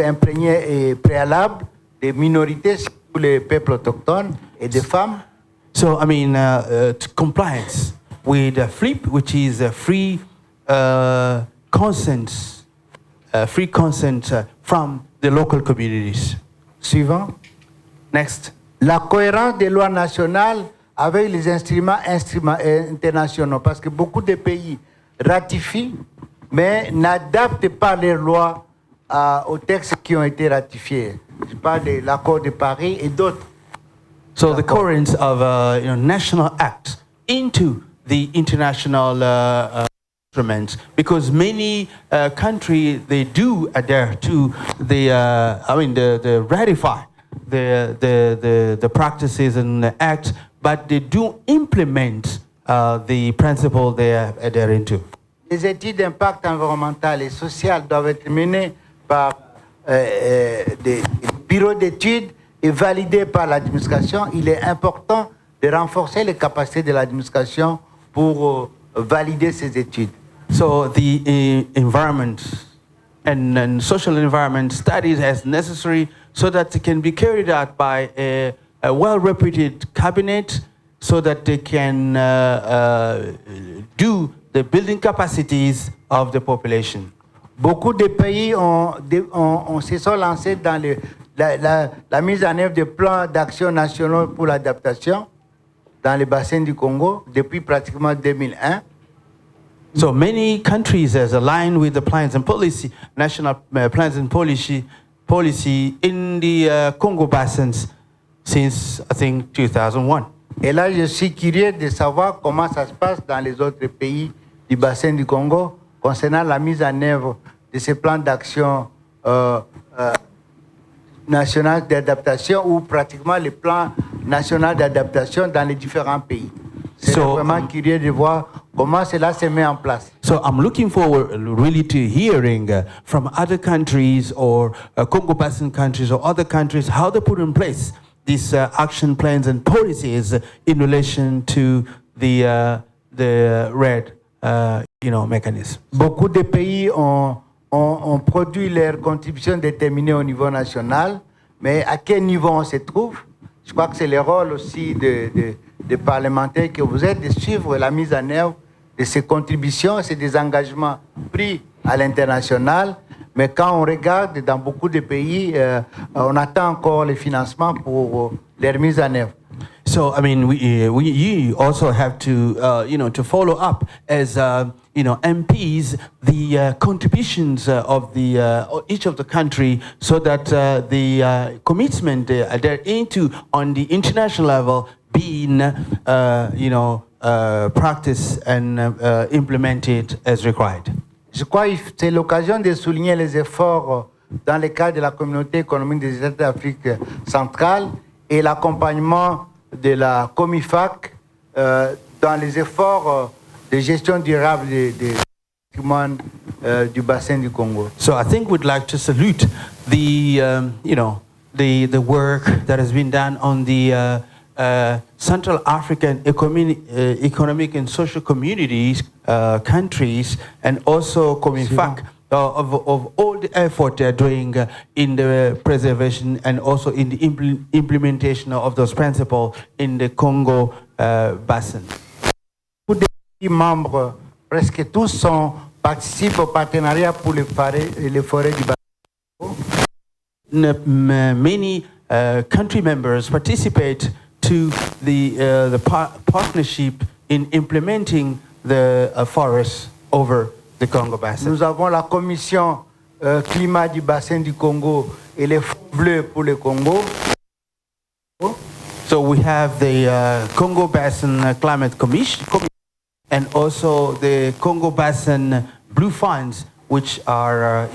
imprégné et préalable des minorités, surtout les peuples autochtones et des femmes. So, I mean, compliance with FLIP, which is a free consent from the local communities. Suivant. Next. La cohérence des lois nationales avec les instruments internationaux, parce que beaucoup de pays ratifient, mais n'adaptent pas les lois aux textes qui ont été ratifiés. Je parle de l'accord de Paris et d'autres. So the coherence of national acts into the international instruments, because many countries, they do adhere to the ratify the practices and the acts, but they do implement the principle they are adhering to. Les études d'impact environnemental et social doivent être menées par des bureaux d'études et validées par l'administration. Il est important de renforcer les capacités de l'administration pour valider ces études. So the environment and social environment studies as necessary so that it can be carried out by a well-reputed cabinet so that they can do the building capacities of the population. Beaucoup de pays se sont lancés dans la mise en œuvre de plans d'action nationaux pour l'adaptation dans le bassin du Congo depuis pratiquement 2001. So many countries has aligned with the plans and policy, national plans and policy in the Congo basins since, I think, 2001. Et là, je suis curieux de savoir comment ça se passe dans les autres pays du bassin du Congo concernant la mise en œuvre de ces plans d'action national d'adaptation ou pratiquement les plans nationaux d'adaptation dans les différents pays. C'est vraiment curieux de voir comment cela se met en place. So I'm looking forward really to hearing from other countries or Congo Basin countries or other countries how they put in place these action plans and policies in relation to the RED mechanism. Beaucoup de pays ont produit leurs contributions déterminées au niveau national, mais à quel niveau on se trouve? Je crois que c'est le rôle aussi des parlementaires que vous êtes de suivre la mise en œuvre de ces contributions, c'est des engagements pris à l'international, mais quand on regarde dans beaucoup de pays, on attend encore les financements pour leur mise en œuvre. So, I mean, you also have to, to follow up as, MPs, the contributions of each of the country so that the commitment they're into on the international level being, practiced and implemented as required. Je crois que c'est l'occasion de souligner les efforts dans le cadre de la communauté économique des États d'Afrique centrale et l'accompagnement de la COMIFAC dans les efforts de gestion durable du patrimoine du bassin du Congo. So I think we'd like to salute the, the work that has been done on the Central African economic and social communities, countries, and also COMIFAC, of all the effort they're doing in the preservation and also in the implementation of those principles in the Congo Basin. Tous les membres, presque tous, participent au partenariat pour les forêts du bassin. Many country members participate to the partnership in implementing the forests over the Congo Basin. Nous avons la commission climat du bassin du Congo et les fonds bleus pour le Congo. So we have the Congo Basin Climate Commission and also the Congo Basin Blue Funds, which are,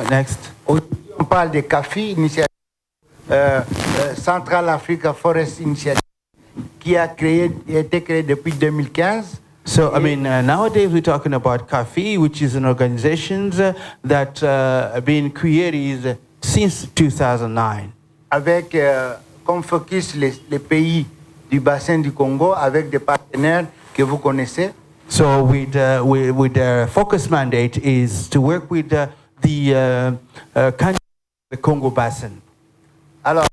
next. On parle de CAFI, initiative Central Africa Forest Initiative, qui a été créée depuis 2015. So, nowadays we're talking about CAFI, which is an organization that have been created since 2009. Avec comme focus les pays du bassin du Congo, avec des partenaires que vous connaissez. So, with their focus mandate is to work with the country, the Congo Basin. Alors,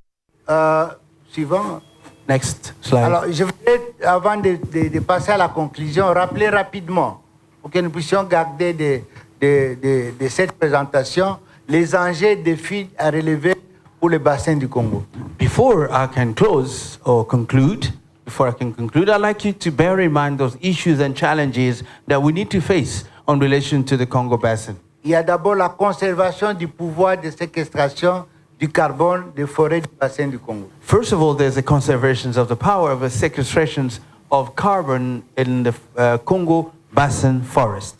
suivant. Next slide. Alors, je voudrais, avant de passer à la conclusion, rappeler rapidement, pour que nous puissions garder de cette présentation, les enjeux et défis à relever pour le bassin du Congo. Before I can close or conclude, I'd like you to bear in mind those issues and challenges that we need to face in relation to the Congo Basin. Il y a d'abord la conservation du pouvoir de séquestration du carbone des forêts du bassin du Congo. First of all, there's the conservation of the power of the sequestrations of carbon in the Congo Basin forest.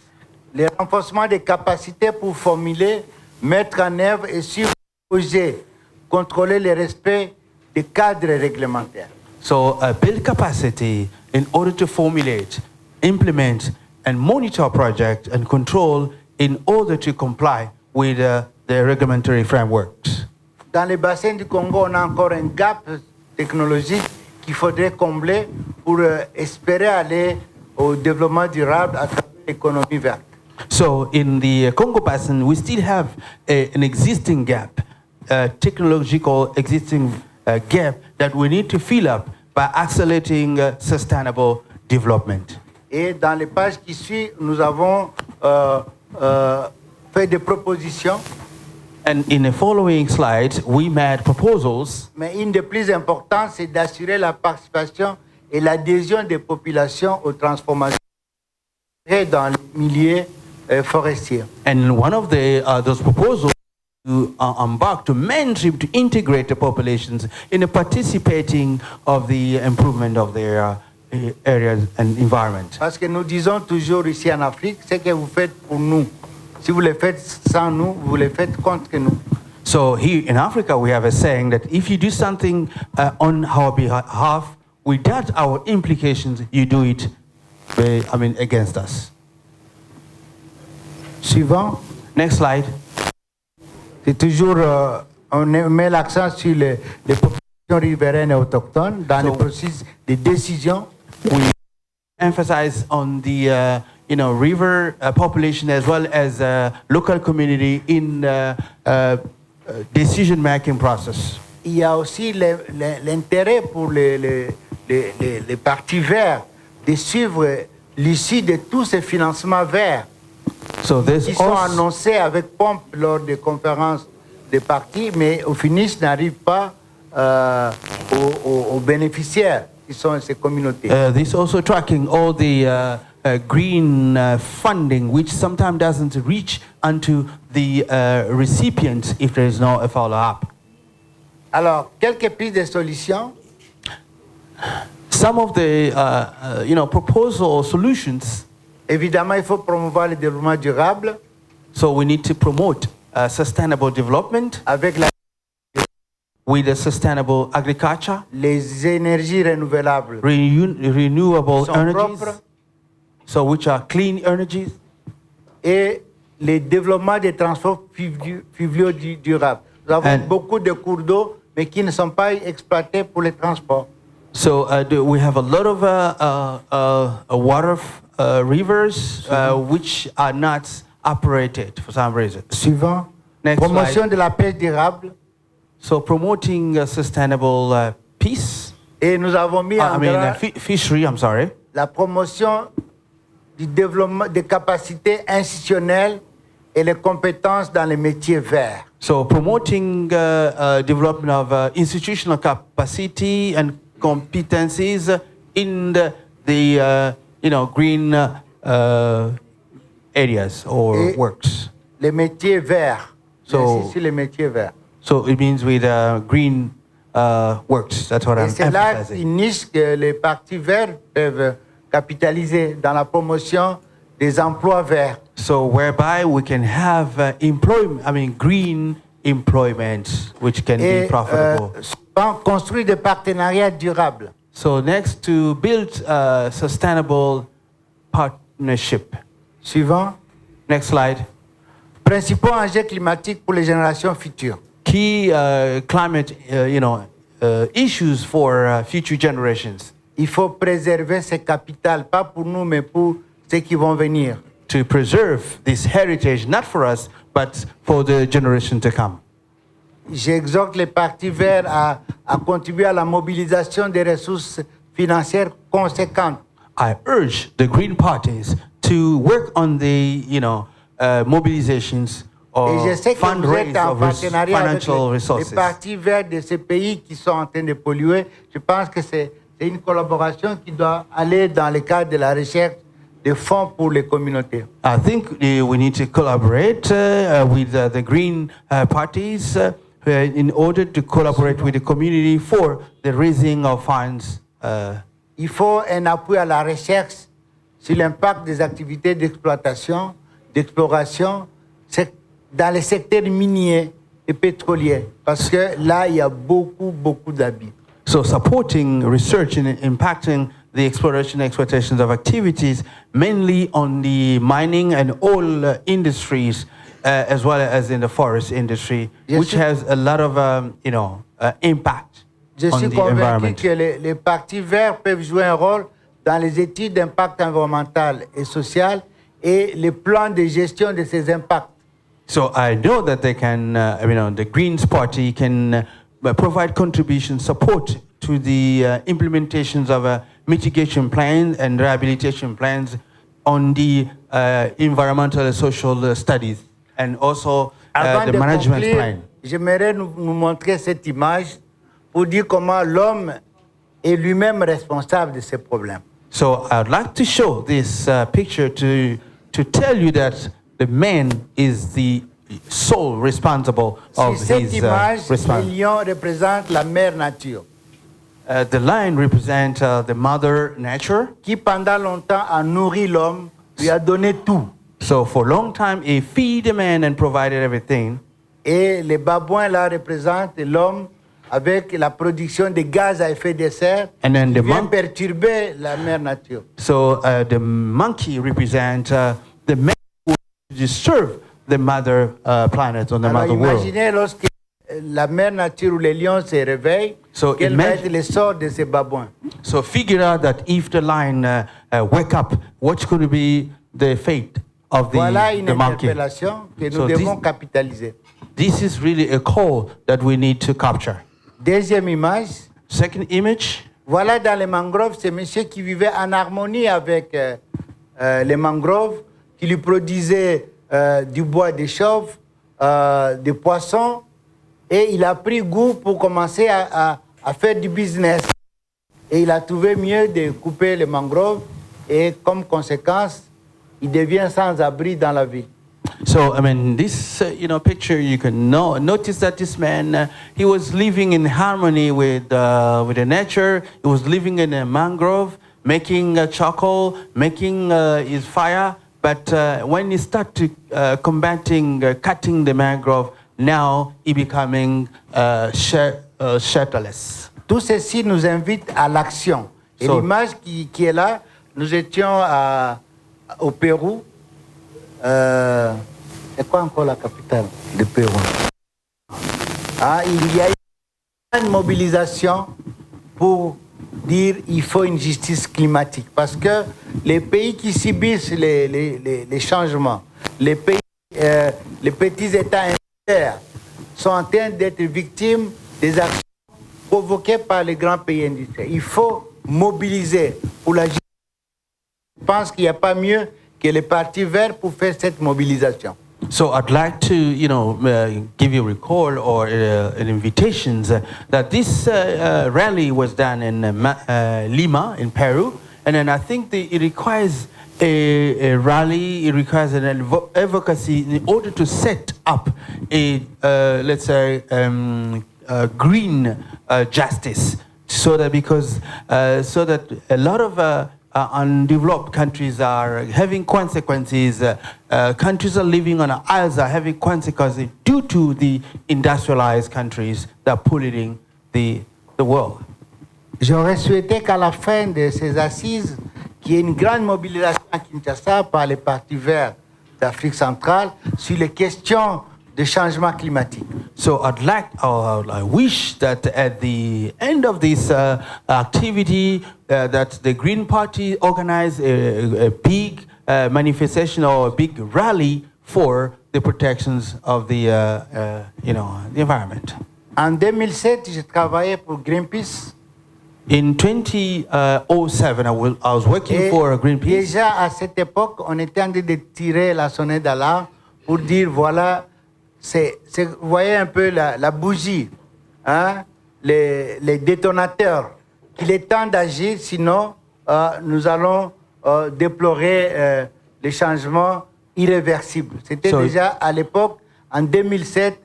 Le renforcement des capacités pour formuler, mettre en œuvre et suivre les projets, contrôler le respect des cadres réglementaires. So build capacity in order to formulate, implement, and monitor projects and control in order to comply with the regulatory frameworks. Dans le bassin du Congo, on a encore un gap technologique qu'il faudrait combler pour espérer aller au développement durable à travers l'économie verte. So in the Congo Basin, we still have an existing gap, technological existing gap that we need to fill up by accelerating sustainable development. Et dans les pages qui suivent, nous avons fait des propositions. And in the following slides, we made proposals. Mais une des plus importantes, c'est d'assurer la participation et l'adhésion des populations aux transformations dans les milieux forestiers. And one of those proposals to embark to mainstream to integrate the populations in the participating of the improvement of their areas and environment. Parce que nous disons toujours ici en Afrique, ce que vous faites pour nous. Si vous le faites sans nous, vous le faites contre nous. So here in Africa, we have a saying that if you do something on our behalf, without our implications, you do it, against us. Suivant. Next slide. C'est toujours, on met l'accent sur les populations riveraines et autochtones dans le processus de décision. We emphasize on the river population as well as local community in decision-making process. Il y a aussi l'intérêt pour les partis verts de suivre l'issue de tous ces financements verts qui sont annoncés avec pompe lors des conférences des partis, mais au finish n'arrivent pas aux bénéficiaires qui sont ces communautés. This also tracking all the green funding, which sometimes doesn't reach unto the recipients if there is no follow-up. Alors, quelques pistes de solutions. Some of the, proposal solutions. Évidemment, il faut promouvoir le développement durable. So we need to promote sustainable development. Avec with a sustainable agriculture. Les énergies renouvelables. Renewable energies. Propres. So which are clean energies? Et le développement des transports fluviaux durables. Nous avons beaucoup de cours d'eau, mais qui ne sont pas exploités pour les transports. So we have a lot of water rivers which are not operated for some reason. Suivant. Next Promotion slide. de la pêche durable. So promoting sustainable peace. Et nous avons mis en grand fishery, I'm sorry. la promotion du développement des capacités institutionnelles et les compétences dans les métiers verts. So promoting development of institutional capacity and competencies in the green areas or Et works. Les métiers verts. So- J'insiste sur les métiers verts. So it means with green works. That's what Et I'm c'est là emphasizing. une niche que les partis verts peuvent capitaliser dans la promotion des emplois verts. So whereby we can have green employment, which can be Et profitable. construire des partenariats durables. So next, to build sustainable partnership. Suivant. Next slide. Principaux enjeux climatiques pour les générations futures. Key climate, issues for future generations. Il faut préserver ce capital, pas pour nous, mais pour ceux qui vont venir. To preserve this heritage, not for us, but for the generation to come. J'exhorte les partis verts à contribuer à la mobilisation des ressources financières conséquentes. I urge the Green parties to work on the, mobilizations Et or je sais que vous êtes fundraise en of partenariat avec financial les resources. partis verts de ces pays qui sont en train de polluer. Je pense que c'est une collaboration qui doit aller dans le cadre de la recherche de fonds pour les communautés. I think we need to collaborate with the Green parties in order to collaborate with the community for the raising of funds. Il faut un appui à la recherche sur l'impact des activités d'exploitation, d'exploration dans les secteurs miniers et pétroliers. Parce que là, il y a beaucoup d'abus. So supporting research in impacting the exploration and exploitations of activities, mainly on the mining and oil industries, as well as in the forest industry, Yes, which sir. has a lot of, impact Je on suis the convaincu environment. que les partis verts peuvent jouer un rôle dans les études d'impact environnemental et social et les plans de gestion de ces impacts. So I know that they can, the Greens Party can provide contribution support to the implementations of mitigation plans and rehabilitation plans on the environmental and social studies and also Avant the de management conclure, plan. j'aimerais nous montrer cette image pour dire comment l'homme est lui-même responsable de ces problèmes. So I'd like to show this picture to tell you that the man is the sole responsible Sur of cette his image, le response. lion représente la mère nature, The lion represents the mother nature. qui pendant longtemps a nourri l'homme, lui a donné tout. So for a long time, he feed the man and provided everything. Et les babouins là représentent l'homme avec la production de gaz à effet de serre And then qui the vient monk- perturber la mère nature. So the monkey represents the man who disturb the mother planet on the Alors mother world. imaginez lorsque la mère nature ou les lions se réveillent, So quel va imagine- être le sort de ces babouins. So figure out that if the lion wake up, what's going to be the fate of Voilà une the monkey? interpellation que nous So devons capitaliser. this is really a call that we need to capture. Deuxième image, Second image. voilà dans les mangroves, ce monsieur qui vivait en harmonie avec les mangroves, qui lui produisaient du bois de chauve, des poissons, et il a pris goût pour commencer à faire du business. Et il a trouvé mieux de couper les mangroves, et comme conséquence, il devient sans abri dans la ville. So, this, picture, you can notice that this man, he was living in harmony with the nature. He was living in a mangrove, making charcoal, making his fire. But when he started cutting the mangrove, now he becoming shelterless. Tout ceci nous invite à l'action. Et So- l'image qui est là, nous étions au Pérou. C'est quoi encore la capitale du Pérou? Il y a une mobilisation pour dire qu'il faut une justice climatique. Parce que les pays qui subissent les changements, les petits États industriels sont en train d'être victimes des actions provoquées par les grands pays industriels. Il faut mobiliser pour la justice. Je pense qu'il n'y a pas mieux que les partis verts pour faire cette mobilisation. So I'd like to, give you a recall or an invitation that this rally was done in Lima, in Peru, and then I think it requires a rally, it requires an advocacy in order to set up a, let's say, green justice, so that so that a lot of undeveloped countries are having consequences. Countries are living on islands are having consequences due to the industrialized countries that are polluting the world. J'aurais souhaité qu'à la fin de ces assises, qu'il y ait une grande mobilisation à Kinshasa par les partis verts d'Afrique centrale sur les questions de changement climatique. So I wish that at the end of this activity, that the Green Party organize a big manifestation or a big rally for the protections of the the environment. En 2007, j'ai travaillé pour Greenpeace. In 2007, I was working for Greenpeace. Déjà à cette époque, on était en train de tirer la sonnette d'alarme pour dire voilà, vous voyez un peu la bougie, hein, les détonateurs. Il est temps d'agir, sinon nous allons déplorer les changements irréversibles. C'était déjà à l'époque, en 2007,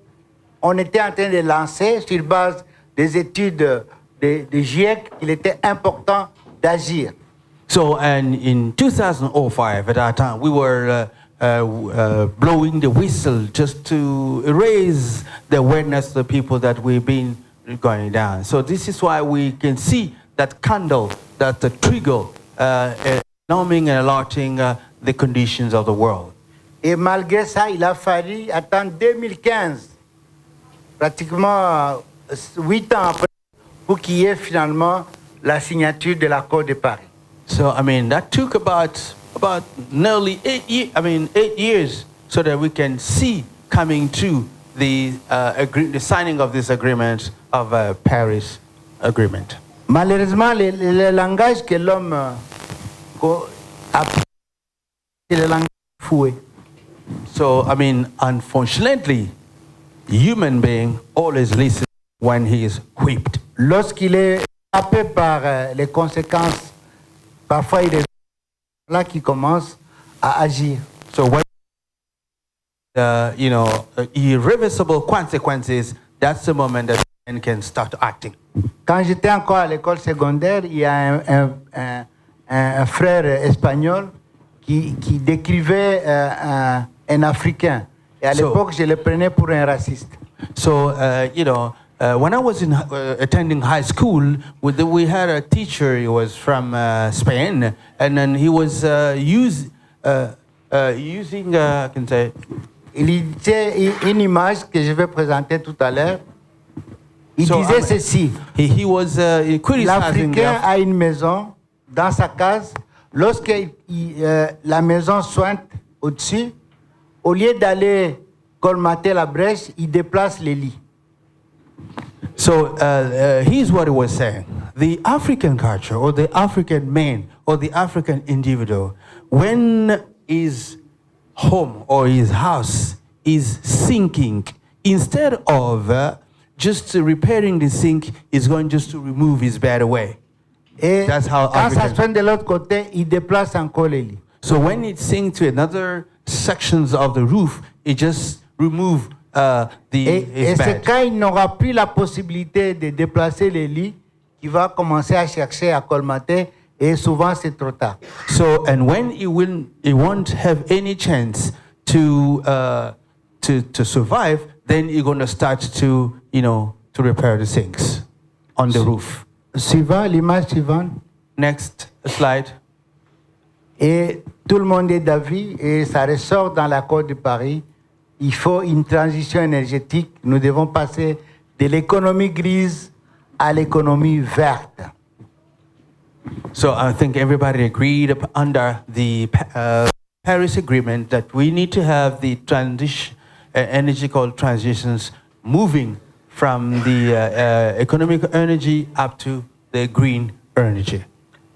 on était en train de lancer, sur base des études de GIEC, qu'il était important d'agir. So, and in 2005, at that time, we were blowing the whistle just to raise the awareness of the people that we've been going down. So this is why we can see that candle, that the trigger, alarming and alerting the conditions of the world. Et malgré ça, il a fallu attendre 2015, pratiquement 8 ans après, pour qu'il y ait finalement la signature de l'accord de Paris. So, I mean, that took about nearly 8 years so that we can see coming to the signing of this agreement of Paris Agreement. Malheureusement, le langage que l'homme a c'est le langage fouet. So, I mean, unfortunately, human being always listens when he is whipped. Lorsqu'il est frappé par les conséquences, parfois il est là qui commence à agir. So when irreversible consequences, that's the moment that man can start acting. Quand j'étais encore à l'école secondaire, il y a un frère espagnol qui décrivait un Africain. Et à l'époque, je le prenais pour un raciste. So, when I was attending high school, we had a teacher. He was from Spain, and then he was using, I can say. Il disait une image que je vais présenter tout à l'heure. Il disait ceci. He was criticizing. L'Africain a une maison dans sa case. Lorsque la maison sointe au-dessus, au lieu d'aller colmater la brèche, il déplace les lits. So here's what he was saying. The African culture, or the African man, or the African individual, when his home or his house is sinking, instead of just repairing the sink, is going just to remove his bed away. Et that's how quand ça sonne de l'autre côté, il déplace encore les lits. So when it sinks to another sections of the roof, it just remove et c'est quand il n'aura plus la possibilité de déplacer les lits qu'il va commencer à chercher à colmater, et souvent c'est trop tard. So, and when he won't have any chance to survive, then you're going to start to repair the sinks on the roof. Suivant, l'image suivante. Next slide. Et tout le monde est d'avis, et ça ressort dans l'accord de Paris. Il faut une transition énergétique. Nous devons passer de l'économie grise à l'économie verte. So I think everybody agreed under the Paris Agreement that we need to have the energy transitions moving from the economic energy up to the green energy.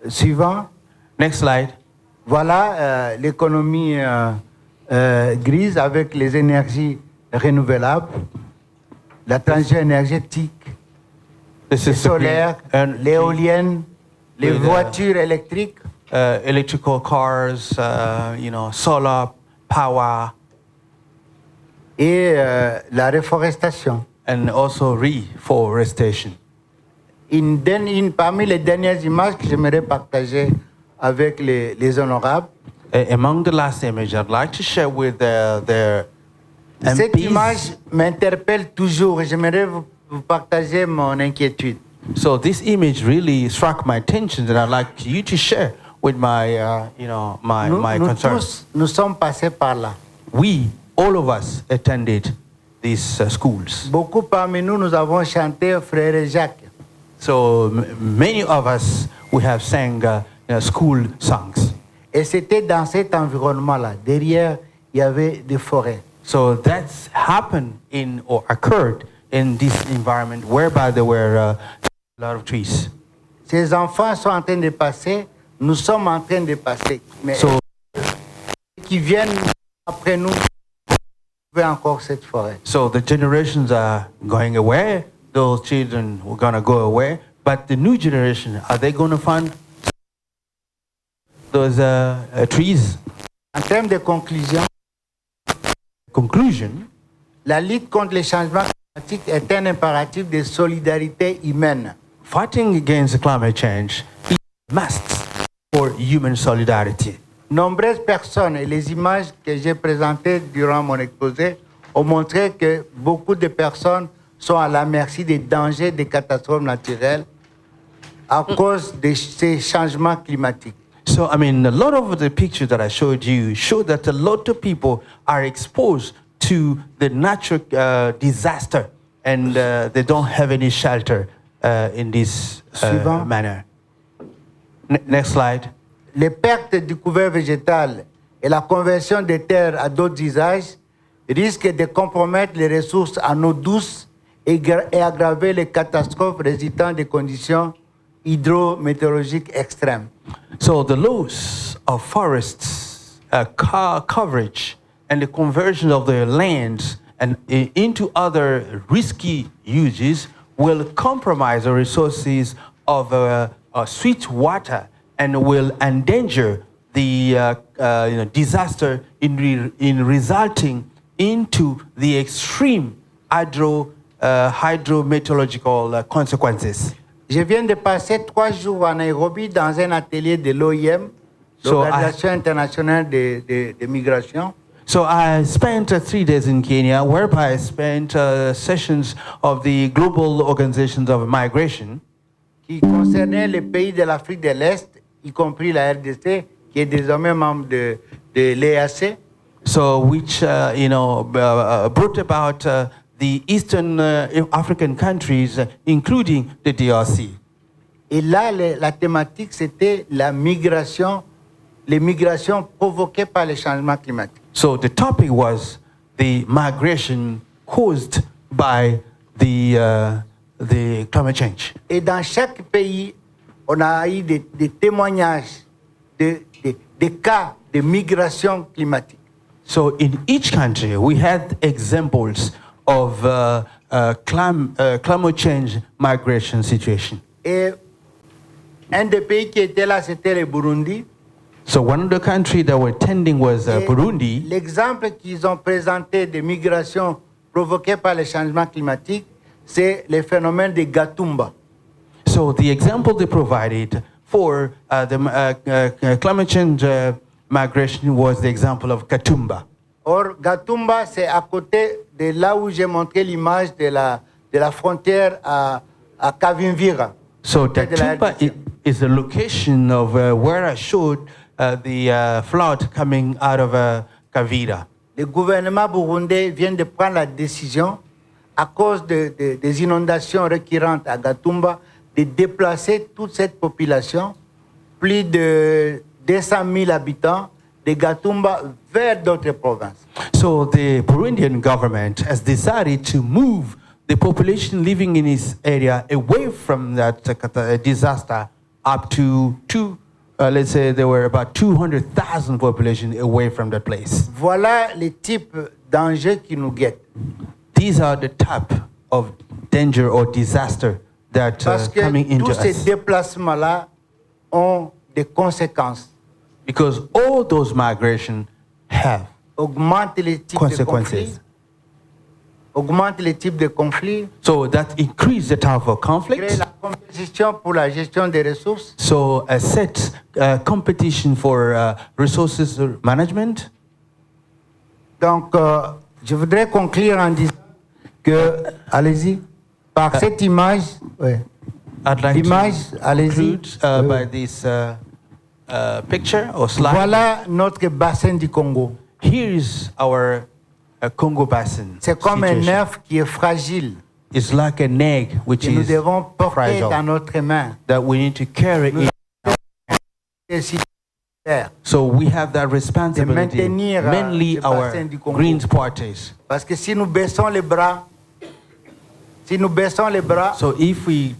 Suivant. Next slide. Voilà l'économie grise avec les énergies renouvelables, la transition énergétique, le solaire, l'éolienne, les voitures électriques, electrical cars, solar power, et la reforestation. And also reforestation. Parmi les dernières images que j'aimerais partager avec les honorables, among the last images I'd like to share with their cette MPs. image m'interpelle toujours et j'aimerais vous partager mon inquiétude. So this image really struck my attention, and I'd like you to share with my my Nous concerns. tous, nous sommes passés par là. We, all of us, attended these schools. Beaucoup parmi nous, nous avons chanté Frère Jacques. So many of us, we have sang school songs. Et c'était dans cet environnement-là. Derrière, il y avait des forêts. So that's happened or occurred in this environment whereby there were a lot of trees. Ces enfants sont en train de passer, nous sommes en train de passer. Mais So qui viennent après nous, trouver encore cette forêt. So the generations are going away. Those children were going to go away. But the new generation, are they going to find those trees? En termes de conclusion, la lutte contre les changements climatiques est un impératif de solidarité humaine. Fighting against climate change is a must for human solidarity. Nombreuses personnes et les images que j'ai présentées durant mon exposé ont montré que beaucoup de personnes sont à la merci des dangers des catastrophes naturelles à cause de ces changements climatiques. So, I mean, a lot of the pictures that I showed you show that a lot of people are exposed to the natural disaster, and they don't have any shelter in this manner. Next slide. Les pertes du couvert végétal et la conversion des terres à d'autres usages risquent de compromettre les ressources en eau douce et aggraver les catastrophes résultant des conditions hydrométéorologiques extrêmes. So the loss of forests, coverage, and the conversion of the lands and into other risky uses will compromise the resources of sweet water and will endanger the disaster in resulting into the extreme hydrometeorological consequences. Je viens de passer 3 jours à Nairobi dans un atelier de l'OIM, l'Organisation internationale de migration. So I spent 3 days in Kenya, whereby I spent sessions of the Global Organizations of Migration, qui concernait les pays de l'Afrique de l'Est, y compris la RDC, qui est désormais membre de l'AECO. So which brought about the Eastern African countries, including the DRC. Et là, la thématique, c'était les migrations provoquées par les changements climatiques. So the topic was the migration caused by the climate change. Et dans chaque pays, on a eu des témoignages de cas de migration climatique. So in each country, we had examples of climate change migration situation. Et un des pays qui était là, c'était le Burundi. So one of the countries that were attending was Burundi. L'exemple qu'ils ont présenté de migration provoquée par les changements climatiques, c'est le phénomène de Gatumba. So the example they provided for the climate change migration was the example of Gatumba. Or, Gatumba, c'est à côté de là où j'ai montré l'image de la frontière à Kavimvira. So Gatumba is the location of where I showed the flood coming out of Kavira. Le gouvernement burundais vient de prendre la décision, à cause des inondations récurrentes à Gatumba, de déplacer toute cette population, plus de 200 000 habitants, de Gatumba vers d'autres provinces. So the Burundian government has decided to move the population living in this area away from that disaster up to let's say there were about 200,000 population away from that place. Voilà les types d'enjeux qui nous guettent. These are the type of danger or disaster that Parce que coming into tous ces us. déplacements-là ont des conséquences. Because all those migration have Augmente les types de conflits. consequences. Augmente les types de conflits. So that increase the type of Crée conflict. la compétition pour la gestion des ressources. So a set competition for resources management. Donc, je voudrais conclure en disant que, allez-y, par cette image, ouais, I'd like l'image, to allez-y. conclude by this picture or slide. Voilà notre bassin du Congo. Here is our Congo basin. C'est comme un situation. œuf qui est fragile, It's like an egg which que nous is devons porter fragile, dans notre main. that we need to carry in. Et si faire. So we have that responsibility, maintenir, mainly le our bassin du Congo. Greens parties. Parce que si nous baissons les bras, So if we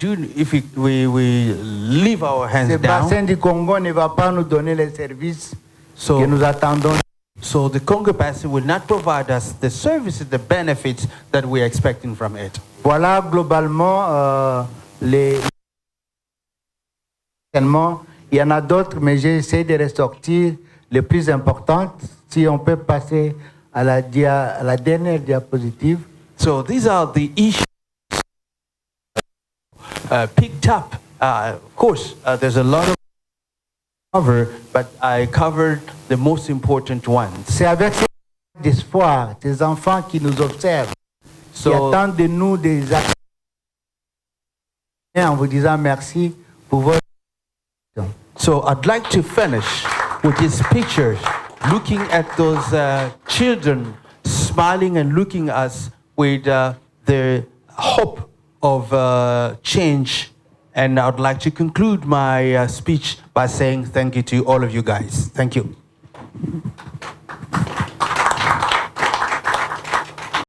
leave our hands ce down, bassin du Congo ne va pas nous donner les services so que nous attendons. So the Congo Basin will not provide us the services, the benefits that we're expecting from it. Voilà globalement les. Il y en a d'autres, mais j'ai essayé de ressortir les plus importantes. Si on peut passer à la dernière diapositive. So these are the issues picked up. Of course, there's a lot of cover, but I covered the most important ones. C'est avec d'espoir, ces enfants qui nous observent, qui attendent de nous des actions, en vous disant merci pour votre. So I'd like to finish with these pictures, looking at those children smiling and looking at us with the hope of change. And I'd like to conclude my speech by saying thank you to all of you guys. Thank you.